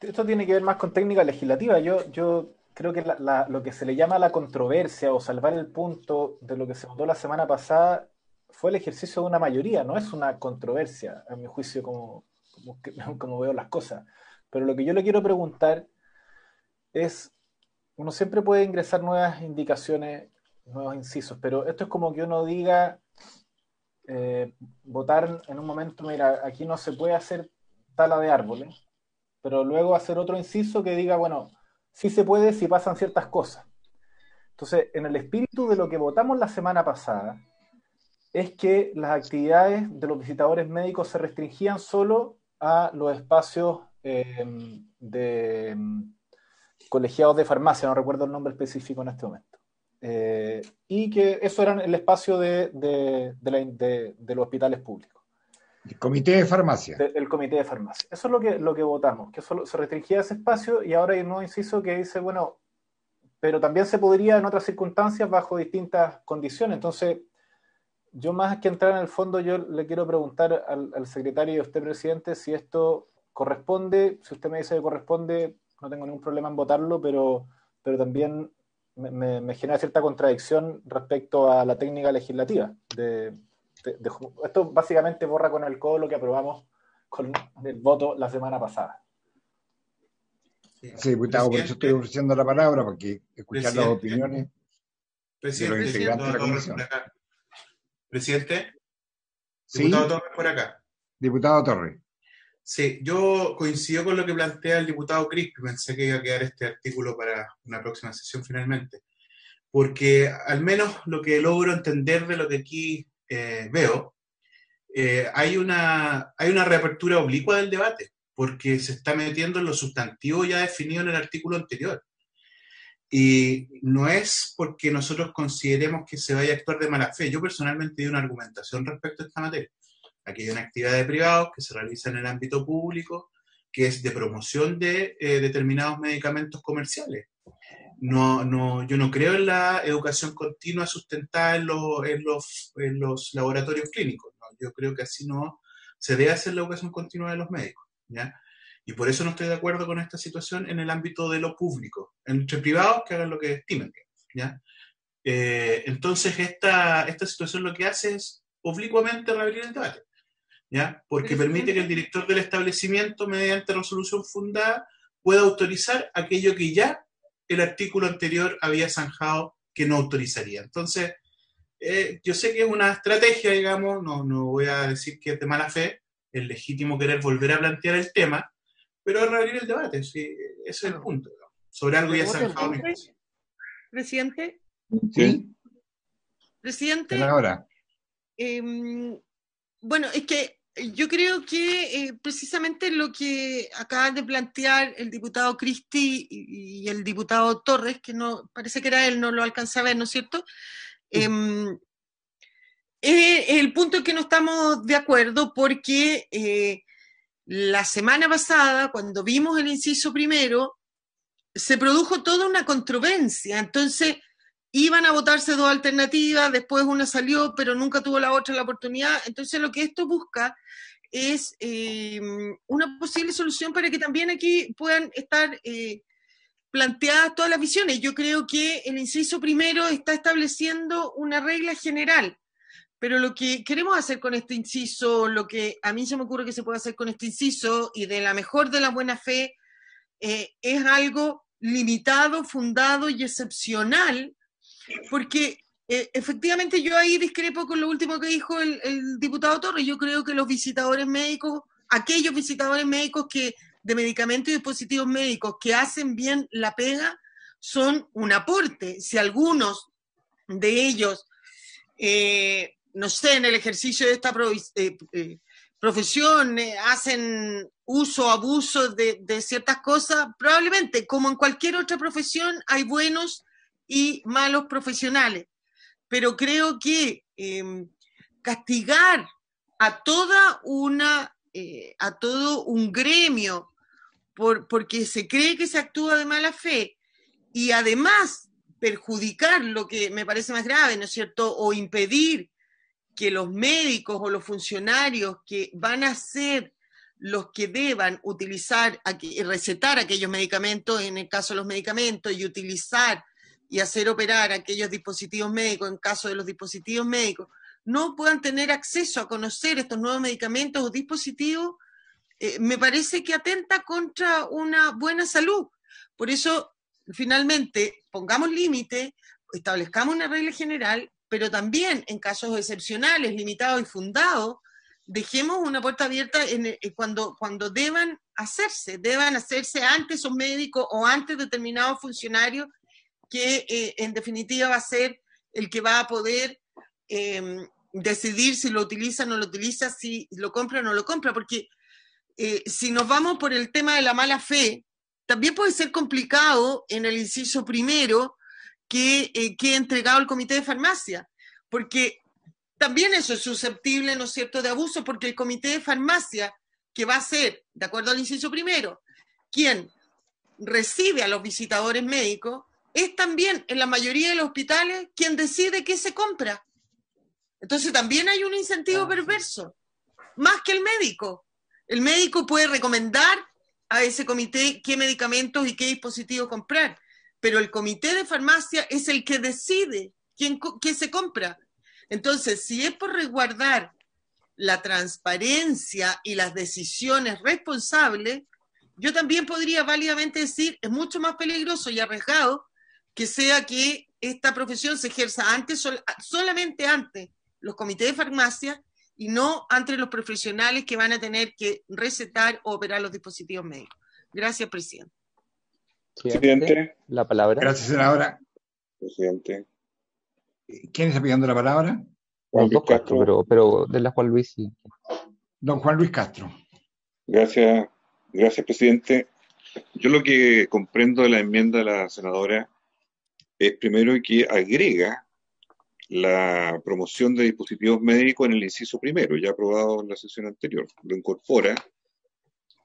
esto tiene que ver más con técnica legislativa. Yo creo que lo que se le llama la controversia o salvar el punto de lo que se votó la semana pasada fue el ejercicio de una mayoría, no es una controversia, a mi juicio, como veo las cosas. Pero lo que yo le quiero preguntar es, uno siempre puede ingresar nuevas indicaciones, nuevos incisos, pero esto es como que uno diga, votar en un momento, mira, aquí no se puede hacer tala de árboles, pero luego hacer otro inciso que diga, bueno, sí se puede si pasan ciertas cosas. Entonces, en el espíritu de lo que votamos la semana pasada, es que las actividades de los visitadores médicos se restringían solo a los espacios de colegiados de farmacia, no recuerdo el nombre específico en este momento. Y que eso era el espacio de los hospitales públicos. El comité de farmacia. El comité de farmacia. Eso es lo que votamos, que solo se restringía ese espacio, y ahora hay un nuevo inciso que dice, bueno, pero también se podría en otras circunstancias bajo distintas condiciones. Entonces, yo más que entrar en el fondo, yo le quiero preguntar al secretario y a usted, presidente, si esto corresponde. Si usted me dice que corresponde, no tengo ningún problema en votarlo, pero también me genera cierta contradicción respecto a la técnica legislativa. Esto básicamente borra con el codo lo que aprobamos con el voto la semana pasada. Sí, diputado, por eso estoy ofreciendo la palabra, porque escuchar las opiniones de los integrantes de la comisión. Presidente, ¿Sí? diputado Torres por acá. Diputado Torres. Sí, yo coincido con lo que plantea el diputado Crispi. Pensé que iba a quedar este artículo para una próxima sesión finalmente, porque al menos lo que logro entender de lo que aquí veo, hay una reapertura oblicua del debate, porque se está metiendo en lo sustantivo ya definido en el artículo anterior. Y no es porque nosotros consideremos que se vaya a actuar de mala fe. Yo personalmente di una argumentación respecto a esta materia. Aquí hay una actividad de privados que se realiza en el ámbito público, que es de promoción de determinados medicamentos comerciales. Yo no creo en la educación continua sustentada en los laboratorios clínicos, ¿no? Yo creo que así no se debe hacer la educación continua de los médicos, ¿ya? Y por eso no estoy de acuerdo con esta situación en el ámbito de lo público. Entre privados, que hagan lo que estimen, ¿ya? Entonces, esta situación lo que hace es oblicuamente reabrir el debate, ¿ya? Porque permite que el director del establecimiento, mediante resolución fundada, pueda autorizar aquello que ya el artículo anterior había zanjado que no autorizaría. Entonces, yo sé que es una estrategia, digamos, no voy a decir que es de mala fe, es legítimo querer volver a plantear el tema, pero es reabrir el debate, sí, ese es el punto, ¿no? Sobre algo ya zanjado. Presidente. Sí. Presidente. Ahora. Bueno, es que yo creo que precisamente lo que acaban de plantear el diputado Cristi y el diputado Torres, que no parece que era él, no lo alcanza a ver, ¿no es cierto? Es el punto en que no estamos de acuerdo, porque la semana pasada, cuando vimos el inciso primero, se produjo toda una controversia. Entonces, iban a votarse dos alternativas, después una salió, pero nunca tuvo la otra la oportunidad. Entonces, lo que esto busca es una posible solución para que también aquí puedan estar planteadas todas las visiones. Yo creo que el inciso primero está estableciendo una regla general, pero lo que queremos hacer con este inciso, lo que a mí se me ocurre que se puede hacer con este inciso, y de la mejor de la buena fe, es algo limitado, fundado y excepcional, porque efectivamente yo ahí discrepo con lo último que dijo el diputado Torres. Yo creo que los visitadores médicos, aquellos visitadores médicos de medicamentos y dispositivos médicos que hacen bien la pega, son un aporte. Si algunos de ellos, no sé, en el ejercicio de esta profesión hacen uso, abuso de ciertas cosas, probablemente, como en cualquier otra profesión, hay buenos y malos profesionales. Pero creo que castigar a todo un gremio porque se cree que se actúa de mala fe, y además perjudicar lo que me parece más grave, ¿no es cierto?, o impedir que los médicos o los funcionarios que van a hacer los que deban utilizar, recetar aquellos medicamentos, en el caso de los medicamentos, y utilizar y hacer operar aquellos dispositivos médicos, en caso de los dispositivos médicos, no puedan tener acceso a conocer estos nuevos medicamentos o dispositivos, me parece que atenta contra una buena salud. Por eso, finalmente, pongamos límite, establezcamos una regla general, pero también en casos excepcionales, limitados y fundados, dejemos una puerta abierta cuando deban hacerse ante esos médicos o ante determinados funcionarios que en definitiva va a ser el que va a poder decidir si lo utiliza o no lo utiliza, si lo compra o no lo compra, porque si nos vamos por el tema de la mala fe, también puede ser complicado en el inciso primero que entregado el comité de farmacia, porque también eso es susceptible, ¿no es cierto?, de abuso, porque el comité de farmacia, que va a ser, de acuerdo al inciso primero, quien recibe a los visitadores médicos, es también, en la mayoría de los hospitales, quien decide qué se compra. Entonces también hay un incentivo perverso, más que el médico. El médico puede recomendar a ese comité qué medicamentos y qué dispositivos comprar, pero el comité de farmacia es el que decide qué se compra. Entonces, si es por resguardar la transparencia y las decisiones responsables, yo también podría válidamente decir, es mucho más peligroso y arriesgado que sea que esta profesión se ejerza solamente ante los comités de farmacia y no ante los profesionales que van a tener que recetar o operar los dispositivos médicos. Gracias, presidente. Presidente, la palabra. Gracias, senadora. Presidente. ¿Quién está pidiendo la palabra? Los dos Castro, pero de la Juan Luis sí. Don Juan Luis Castro. Gracias, presidente. Yo lo que comprendo de la enmienda de la senadora es primero que agrega la promoción de dispositivos médicos en el inciso primero, ya aprobado en la sesión anterior. Lo incorpora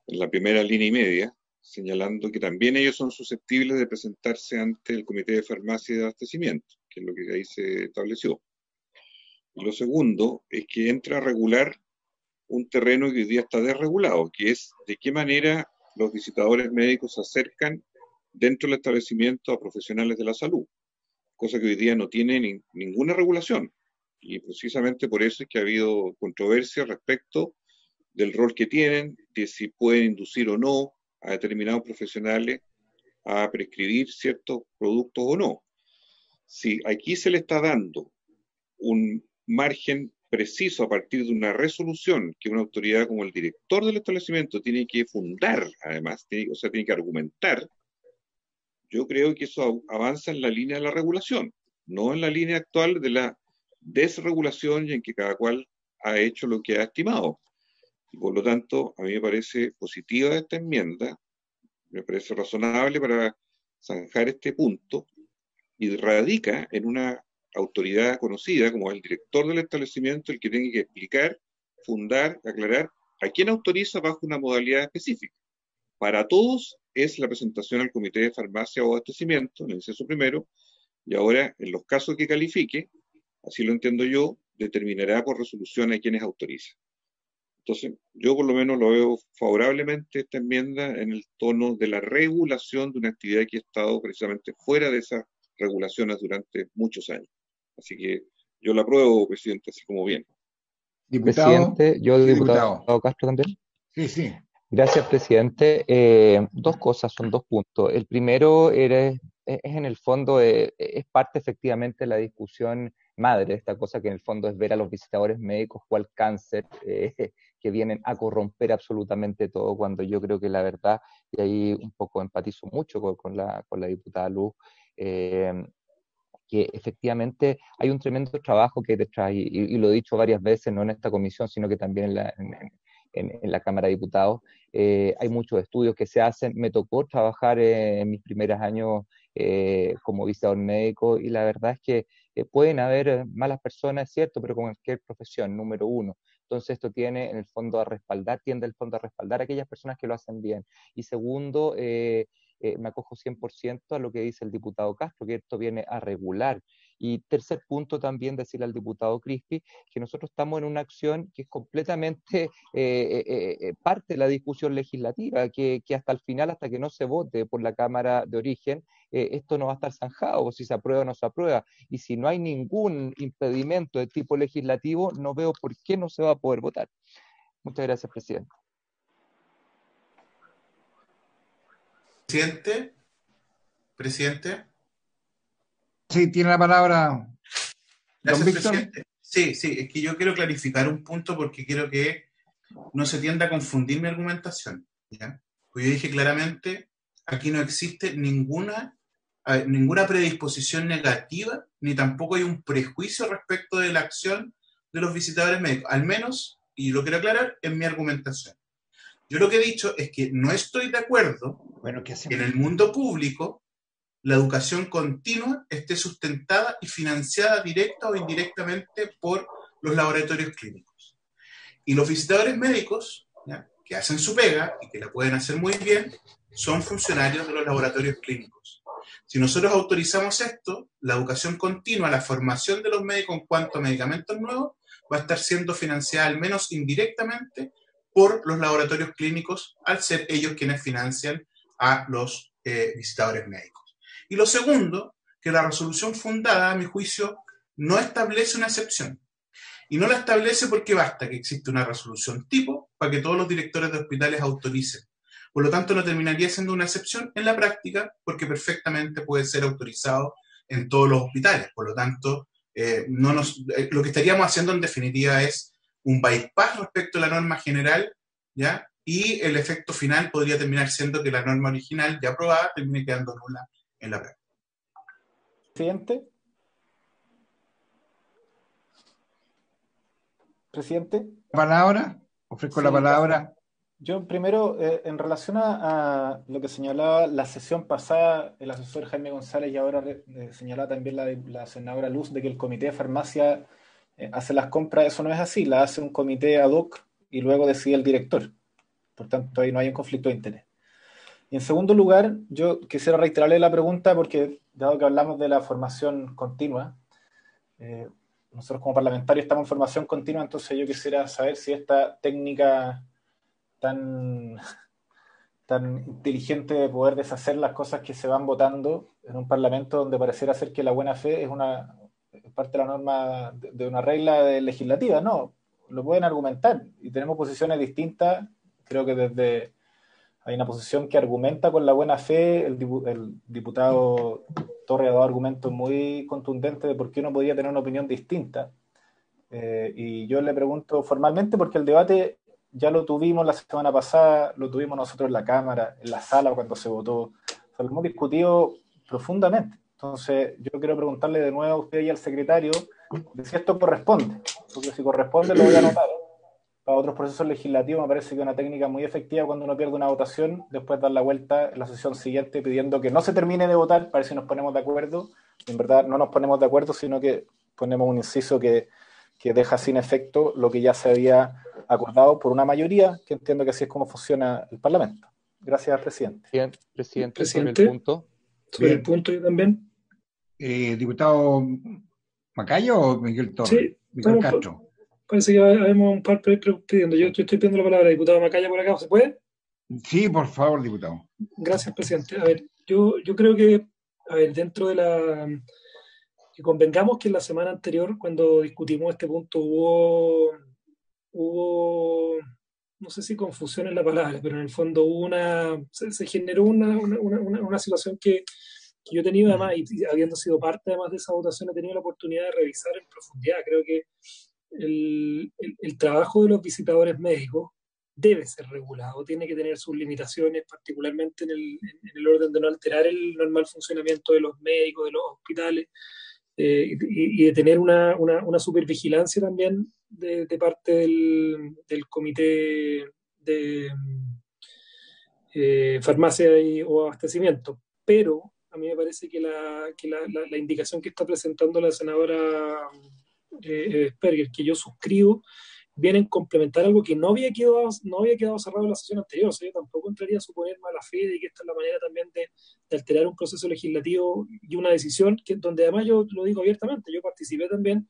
en la primera línea y media, señalando que también ellos son susceptibles de presentarse ante el Comité de Farmacia y de Abastecimiento, que es lo que ahí se estableció. Y lo segundo es que entra a regular un terreno que hoy día está desregulado, que es de qué manera los visitadores médicos se acercan dentro del establecimiento a profesionales de la salud, cosa que hoy día no tiene ninguna regulación. Y precisamente por eso es que ha habido controversia respecto del rol que tienen, de si pueden inducir o no a determinados profesionales a prescribir ciertos productos o no. Si aquí se le está dando un margen preciso a partir de una resolución que una autoridad como el director del establecimiento tiene que fundar, además, tiene que argumentar, yo creo que eso avanza en la línea de la regulación, no en la línea actual de la desregulación y en que cada cual ha hecho lo que ha estimado. Y por lo tanto, a mí me parece positiva esta enmienda, me parece razonable para zanjar este punto, y radica en una autoridad conocida como el director del establecimiento el que tiene que explicar, fundar, aclarar a quién autoriza bajo una modalidad específica. Para todos es la presentación al comité de farmacia o abastecimiento, en el inciso primero, y ahora en los casos que califique, así lo entiendo yo, determinará por resolución a quienes autoriza. Entonces, yo por lo menos lo veo favorablemente esta enmienda en el tono de la regulación de una actividad que ha estado precisamente fuera de esas regulaciones durante muchos años. Así que yo la apruebo, presidente, así como viene. Diputado. Presidente, yo diputado Castro también. Sí, sí. Gracias, presidente. Dos cosas, son dos puntos. El primero es en el fondo, es parte efectivamente de la discusión madre de esta cosa, que en el fondo es ver a los visitadores médicos cual cáncer, que vienen a corromper absolutamente todo, cuando yo creo que la verdad, y ahí un poco empatizo mucho con la diputada Luz, que efectivamente hay un tremendo trabajo que detrás, y lo he dicho varias veces, no en esta comisión, sino que también en la Cámara de Diputados. Hay muchos estudios que se hacen. Me tocó trabajar en mis primeros años como visitador médico, y la verdad es que pueden haber malas personas, es cierto, pero como en cualquier profesión, número uno. Entonces esto tiende el fondo a respaldar a aquellas personas que lo hacen bien. Y segundo, me acojo 100% a lo que dice el diputado Castro, que esto viene a regular. Y tercer punto también decirle al diputado Crispi que nosotros estamos en una acción que es completamente parte de la discusión legislativa, que hasta el final, hasta que no se vote por la Cámara de Origen, esto no va a estar zanjado, si se aprueba o no se aprueba. Y si no hay ningún impedimento de tipo legislativo, no veo por qué no se va a poder votar. Muchas gracias, presidente. Presidente. Sí, tiene la palabra don Víctor. Presidente. Sí, es que yo quiero clarificar un punto porque quiero que no se tienda a confundir mi argumentación, ¿ya? Pues yo dije claramente, aquí no existe ninguna predisposición negativa, ni tampoco hay un prejuicio respecto de la acción de los visitadores médicos, al menos, y lo quiero aclarar, en mi argumentación. Yo lo que he dicho es que no estoy de acuerdo que en el mundo público la educación continua esté sustentada y financiada directa o indirectamente por los laboratorios clínicos. Y los visitadores médicos, ¿ya?, que hacen su pega y que la pueden hacer muy bien, son funcionarios de los laboratorios clínicos. Si nosotros autorizamos esto, la educación continua, la formación de los médicos en cuanto a medicamentos nuevos, va a estar siendo financiada al menos indirectamente por los laboratorios clínicos, al ser ellos quienes financian a los visitadores médicos. Y lo segundo, que la resolución fundada, a mi juicio, no establece una excepción. Y no la establece porque basta que existe una resolución tipo para que todos los directores de hospitales autoricen. Por lo tanto, no terminaría siendo una excepción en la práctica porque perfectamente puede ser autorizado en todos los hospitales. Por lo tanto, lo que estaríamos haciendo en definitiva es un bypass respecto a la norma general, ¿ya? Y el efecto final podría terminar siendo que la norma original ya aprobada termine quedando nula en la práctica. Presidente. Ofrezco la palabra. Yo primero, en relación a lo que señalaba la sesión pasada el asesor Jaime González y ahora señalaba también la senadora Luz de que el comité de farmacia hace las compras, eso no es así, la hace un comité ad hoc y luego decide el director. Por tanto, ahí no hay un conflicto de interés. Y en segundo lugar, yo quisiera reiterarle la pregunta porque, dado que hablamos de la formación continua, nosotros como parlamentarios estamos en formación continua, entonces yo quisiera saber si esta técnica tan inteligente de poder deshacer las cosas que se van votando en un parlamento donde pareciera ser que la buena fe es parte de la norma de una regla legislativa. No, lo pueden argumentar y tenemos posiciones distintas. Creo que hay una posición que argumenta con la buena fe. El diputado Torre ha dado argumentos muy contundentes de por qué uno podía tener una opinión distinta. Y yo le pregunto formalmente, porque el debate ya lo tuvimos la semana pasada, lo tuvimos nosotros en la Cámara, en la sala cuando se votó. O sea, lo hemos discutido profundamente. Entonces, yo quiero preguntarle de nuevo a usted y al secretario de si esto corresponde. Porque si corresponde, lo voy a anotar. Para otros procesos legislativos me parece que es una técnica muy efectiva cuando uno pierde una votación, después dar la vuelta en la sesión siguiente pidiendo que no se termine de votar para ver si nos ponemos de acuerdo. En verdad no nos ponemos de acuerdo, sino que ponemos un inciso que deja sin efecto lo que ya se había acordado por una mayoría, que entiendo que así es como funciona el Parlamento. Gracias, presidente. Bien, presidente, sobre el punto. Sobre el punto yo también. ¿Diputado Macaya o Miguel Torres? Sí, Miguel Castro. Parece que habemos un par pidiendo. Yo estoy pidiendo la palabra, diputado Macaya, por acá. ¿Se puede? Sí, por favor, diputado. Gracias, presidente. A ver, yo creo que, dentro de que convengamos que en la semana anterior, cuando discutimos este punto, hubo no sé si confusión es la palabra, pero en el fondo se generó una situación que yo he tenido además, y habiendo sido parte además de esa votación, he tenido la oportunidad de revisar en profundidad. Creo que el trabajo de los visitadores médicos debe ser regulado, tiene que tener sus limitaciones, particularmente en el orden de no alterar el normal funcionamiento de los médicos, de los hospitales, y de tener una supervigilancia también de parte del comité de farmacia o abastecimiento. Pero a mí me parece que la indicación que está presentando la senadora Sperger, que yo suscribo, vienen a complementar algo que no había quedado cerrado en la sesión anterior. O sea, yo tampoco entraría a suponer mala fe de que esta es la manera también de alterar un proceso legislativo y una decisión donde además yo lo digo abiertamente, yo participé también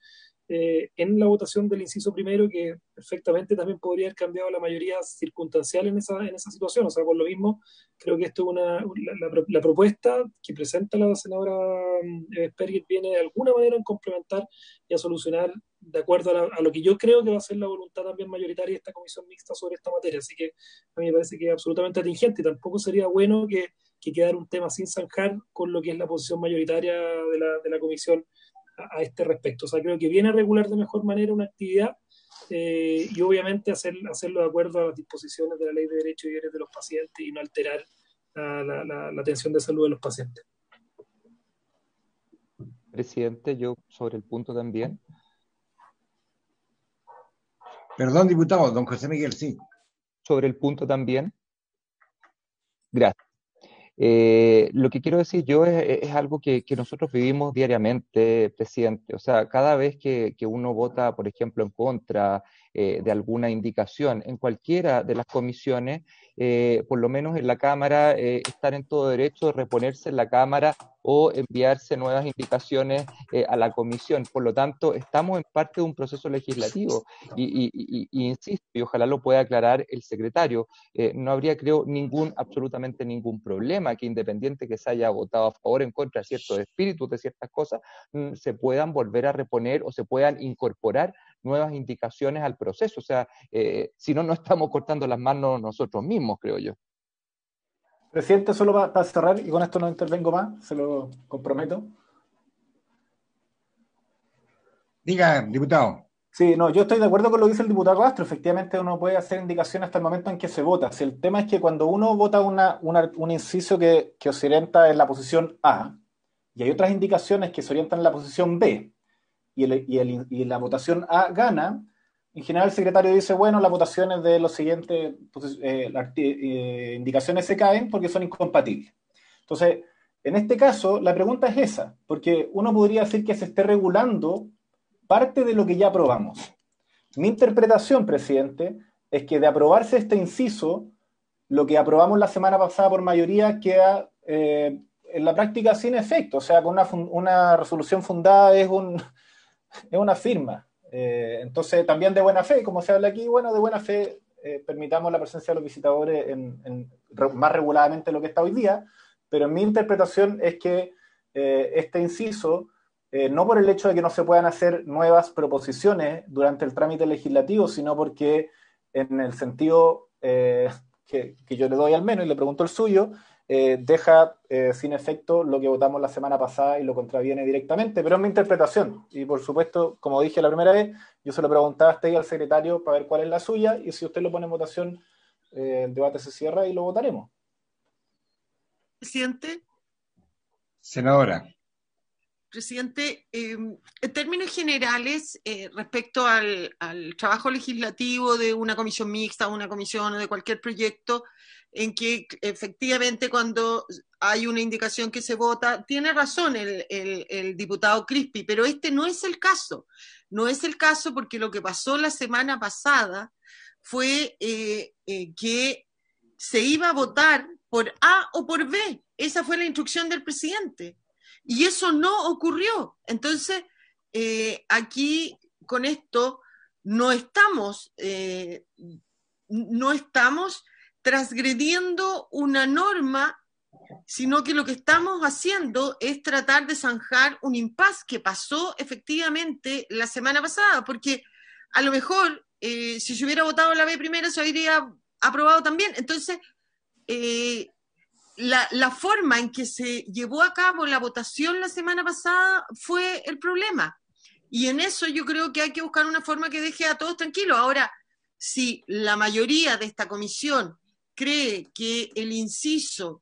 en la votación del inciso primero, que perfectamente también podría haber cambiado la mayoría circunstancial en esa situación. O sea, por lo mismo, creo que esto la propuesta que presenta la senadora Sperger viene de alguna manera a complementar y a solucionar de acuerdo a lo que yo creo que va a ser la voluntad también mayoritaria de esta comisión mixta sobre esta materia. Así que a mí me parece que es absolutamente atingente y tampoco sería bueno que quedara un tema sin zanjar con lo que es la posición mayoritaria de la comisión a este respecto. O sea, creo que viene a regular de mejor manera una actividad y obviamente hacerlo de acuerdo a las disposiciones de la Ley de Derechos y Deberes de los Pacientes y no alterar la atención de salud de los pacientes. Presidente, yo sobre el punto también. Perdón, diputado, don José Miguel, sí. Sobre el punto también. Gracias. Lo que quiero decir yo es algo que nosotros vivimos diariamente, presidente. O sea, cada vez que uno vota, por ejemplo, en contra de alguna indicación en cualquiera de las comisiones, por lo menos en la Cámara, están en todo derecho de reponerse en la Cámara o enviarse nuevas indicaciones a la comisión. Por lo tanto, estamos en parte de un proceso legislativo y insisto, y ojalá lo pueda aclarar el secretario, no habría, creo, absolutamente ningún problema que independiente que se haya votado a favor o en contra de ciertos espíritus, de ciertas cosas, se puedan volver a reponer o se puedan incorporar nuevas indicaciones al proceso. O sea, si no, no estamos cortando las manos nosotros mismos, creo yo. Presidente, solo para cerrar, y con esto no intervengo más, se lo comprometo. Diga, diputado. Sí, no, yo estoy de acuerdo con lo que dice el diputado Castro. Efectivamente, uno puede hacer indicaciones hasta el momento en que se vota. Si el tema es que cuando uno vota un inciso que se orienta en la posición A, y hay otras indicaciones que se orientan en la posición B, y la votación A gana, en general el secretario dice, bueno, las votaciones de los siguientes indicaciones se caen porque son incompatibles. Entonces, en este caso, la pregunta es esa, porque uno podría decir que se esté regulando parte de lo que ya aprobamos. Mi interpretación, presidente, es que de aprobarse este inciso, lo que aprobamos la semana pasada por mayoría queda en la práctica sin efecto. O sea, con una resolución fundada es una firma. Entonces, también de buena fe, como se habla aquí, bueno, de buena fe permitamos la presencia de los visitadores más reguladamente de lo que está hoy día, pero mi interpretación es que este inciso, no por el hecho de que no se puedan hacer nuevas proposiciones durante el trámite legislativo, sino porque en el sentido que yo le doy al menos y le pregunto el suyo, deja sin efecto lo que votamos la semana pasada y lo contraviene directamente, pero es mi interpretación. Y por supuesto, como dije la primera vez, yo se lo preguntaba a usted y al secretario para ver cuál es la suya, y si usted lo pone en votación, el debate se cierra y lo votaremos. Presidente. Senadora. Presidente, en términos generales, respecto al trabajo legislativo de una comisión mixta, una comisión o de cualquier proyecto, en que efectivamente cuando hay una indicación que se vota, tiene razón el diputado Crispi, pero este no es el caso. No es el caso porque lo que pasó la semana pasada fue que se iba a votar por A o por B. Esa fue la instrucción del presidente. Y eso no ocurrió. Entonces, aquí con esto no estamos transgrediendo una norma, sino que lo que estamos haciendo es tratar de zanjar un impasse que pasó efectivamente la semana pasada, porque a lo mejor si se hubiera votado la B primero se habría aprobado también. Entonces, la forma en que se llevó a cabo la votación la semana pasada fue el problema. Y en eso yo creo que hay que buscar una forma que deje a todos tranquilos. Ahora, si la mayoría de esta comisión cree que el inciso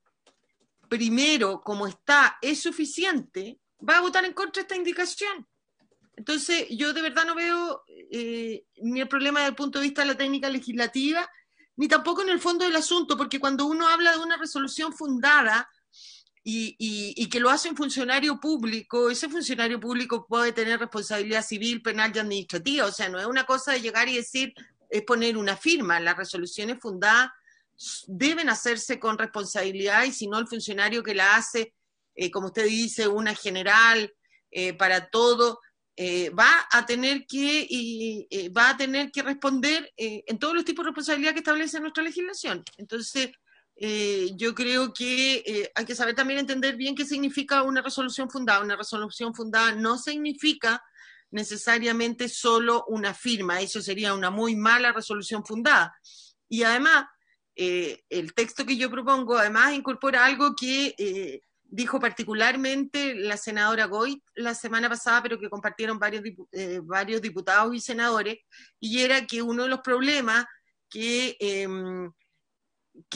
primero, como está, es suficiente, va a votar en contra de esta indicación. Entonces, yo de verdad no veo ni el problema desde el punto de vista de la técnica legislativa, ni tampoco en el fondo del asunto, porque cuando uno habla de una resolución fundada, y que lo hace un funcionario público, ese funcionario público puede tener responsabilidad civil, penal y administrativa. O sea, no es una cosa de llegar y decir, es poner una firma. Las resoluciones fundadas deben hacerse con responsabilidad, y si no, el funcionario que la hace, como usted dice, una general para todo, va a tener que responder en todos los tipos de responsabilidad que establece nuestra legislación. Entonces, yo creo que hay que saber también entender bien qué significa una resolución fundada. Una resolución fundada no significa necesariamente solo una firma, eso sería una muy mala resolución fundada. Y además, el texto que yo propongo además incorpora algo que dijo particularmente la senadora Goit la semana pasada, pero que compartieron varios diputados y senadores, y era que uno de los problemas que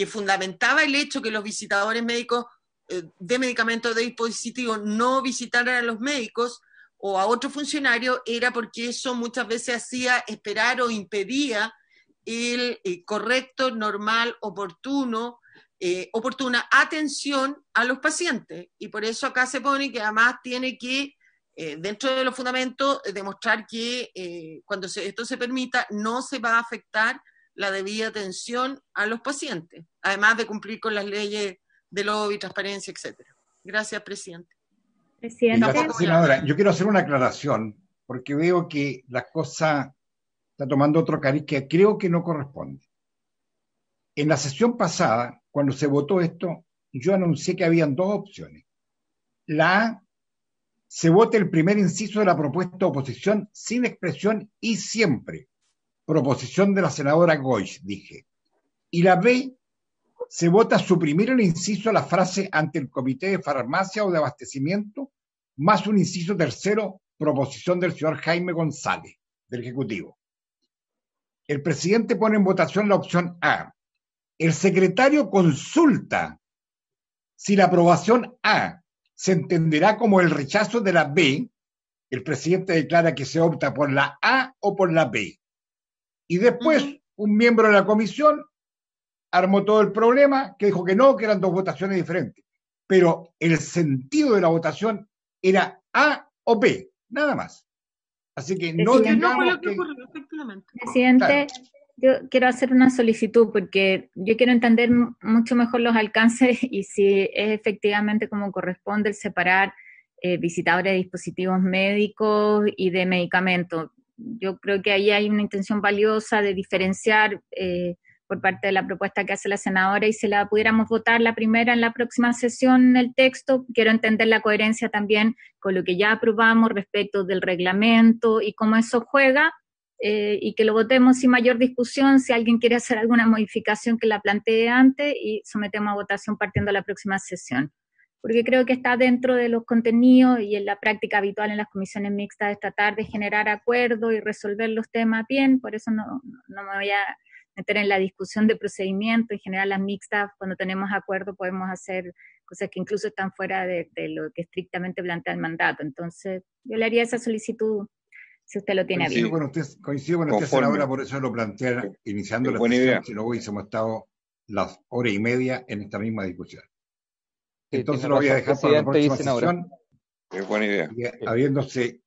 fundamentaba el hecho que los visitadores médicos de medicamentos de dispositivos no visitaran a los médicos o a otros funcionarios era porque eso muchas veces hacía esperar o impedía el correcto, normal, oportuna atención a los pacientes. Y por eso acá se pone que además tiene que, dentro de los fundamentos, demostrar que cuando esto se permita, no se va a afectar la debida atención a los pacientes, además de cumplir con las leyes de lobby, transparencia, etcétera. Gracias, presidente. Gracias, senadora. Yo quiero hacer una aclaración, porque veo que la cosa está tomando otro cariz que creo que no corresponde. En la sesión pasada, cuando se votó esto, yo anuncié que habían dos opciones. La A, se vota el primer inciso de la propuesta de oposición sin expresión y siempre. Proposición de la senadora Goix, dije. Y la B, se vota suprimir el inciso a la frase ante el comité de farmacia o de abastecimiento, más un inciso tercero, proposición del señor Jaime González, del Ejecutivo. El presidente pone en votación la opción A. El secretario consulta si la aprobación A se entenderá como el rechazo de la B. El presidente declara que se opta por la A o por la B. Y después un miembro de la comisión armó todo el problema, que dijo que no, que eran dos votaciones diferentes. Pero el sentido de la votación era A o B, nada más. Así que no digamos que... Presidente, claro. Yo quiero hacer una solicitud porque yo quiero entender mucho mejor los alcances y si es efectivamente como corresponde el separar visitadores de dispositivos médicos y de medicamentos. Yo creo que ahí hay una intención valiosa de diferenciar por parte de la propuesta que hace la senadora, y si la pudiéramos votar la primera en la próxima sesión el texto, quiero entender la coherencia también con lo que ya aprobamos respecto del reglamento y cómo eso juega, y que lo votemos sin mayor discusión. Si alguien quiere hacer alguna modificación, que la plantee antes y sometemos a votación partiendo de la próxima sesión. Porque creo que está dentro de los contenidos y en la práctica habitual en las comisiones mixtas de tratar de generar acuerdos y resolver los temas bien. Por eso no me voy a meter en la discusión de procedimiento. En general, las mixtas, cuando tenemos acuerdo, podemos hacer cosas que incluso están fuera de lo que estrictamente plantea el mandato. Entonces, yo le haría esa solicitud si usted lo tiene coincido abierto. Coincido con usted, senadora, por eso lo plantea iniciando la sesión, si no hubiésemos estado las horas y media en esta misma discusión. Entonces lo voy a dejar para la próxima sesión. Es buena idea. Habiéndose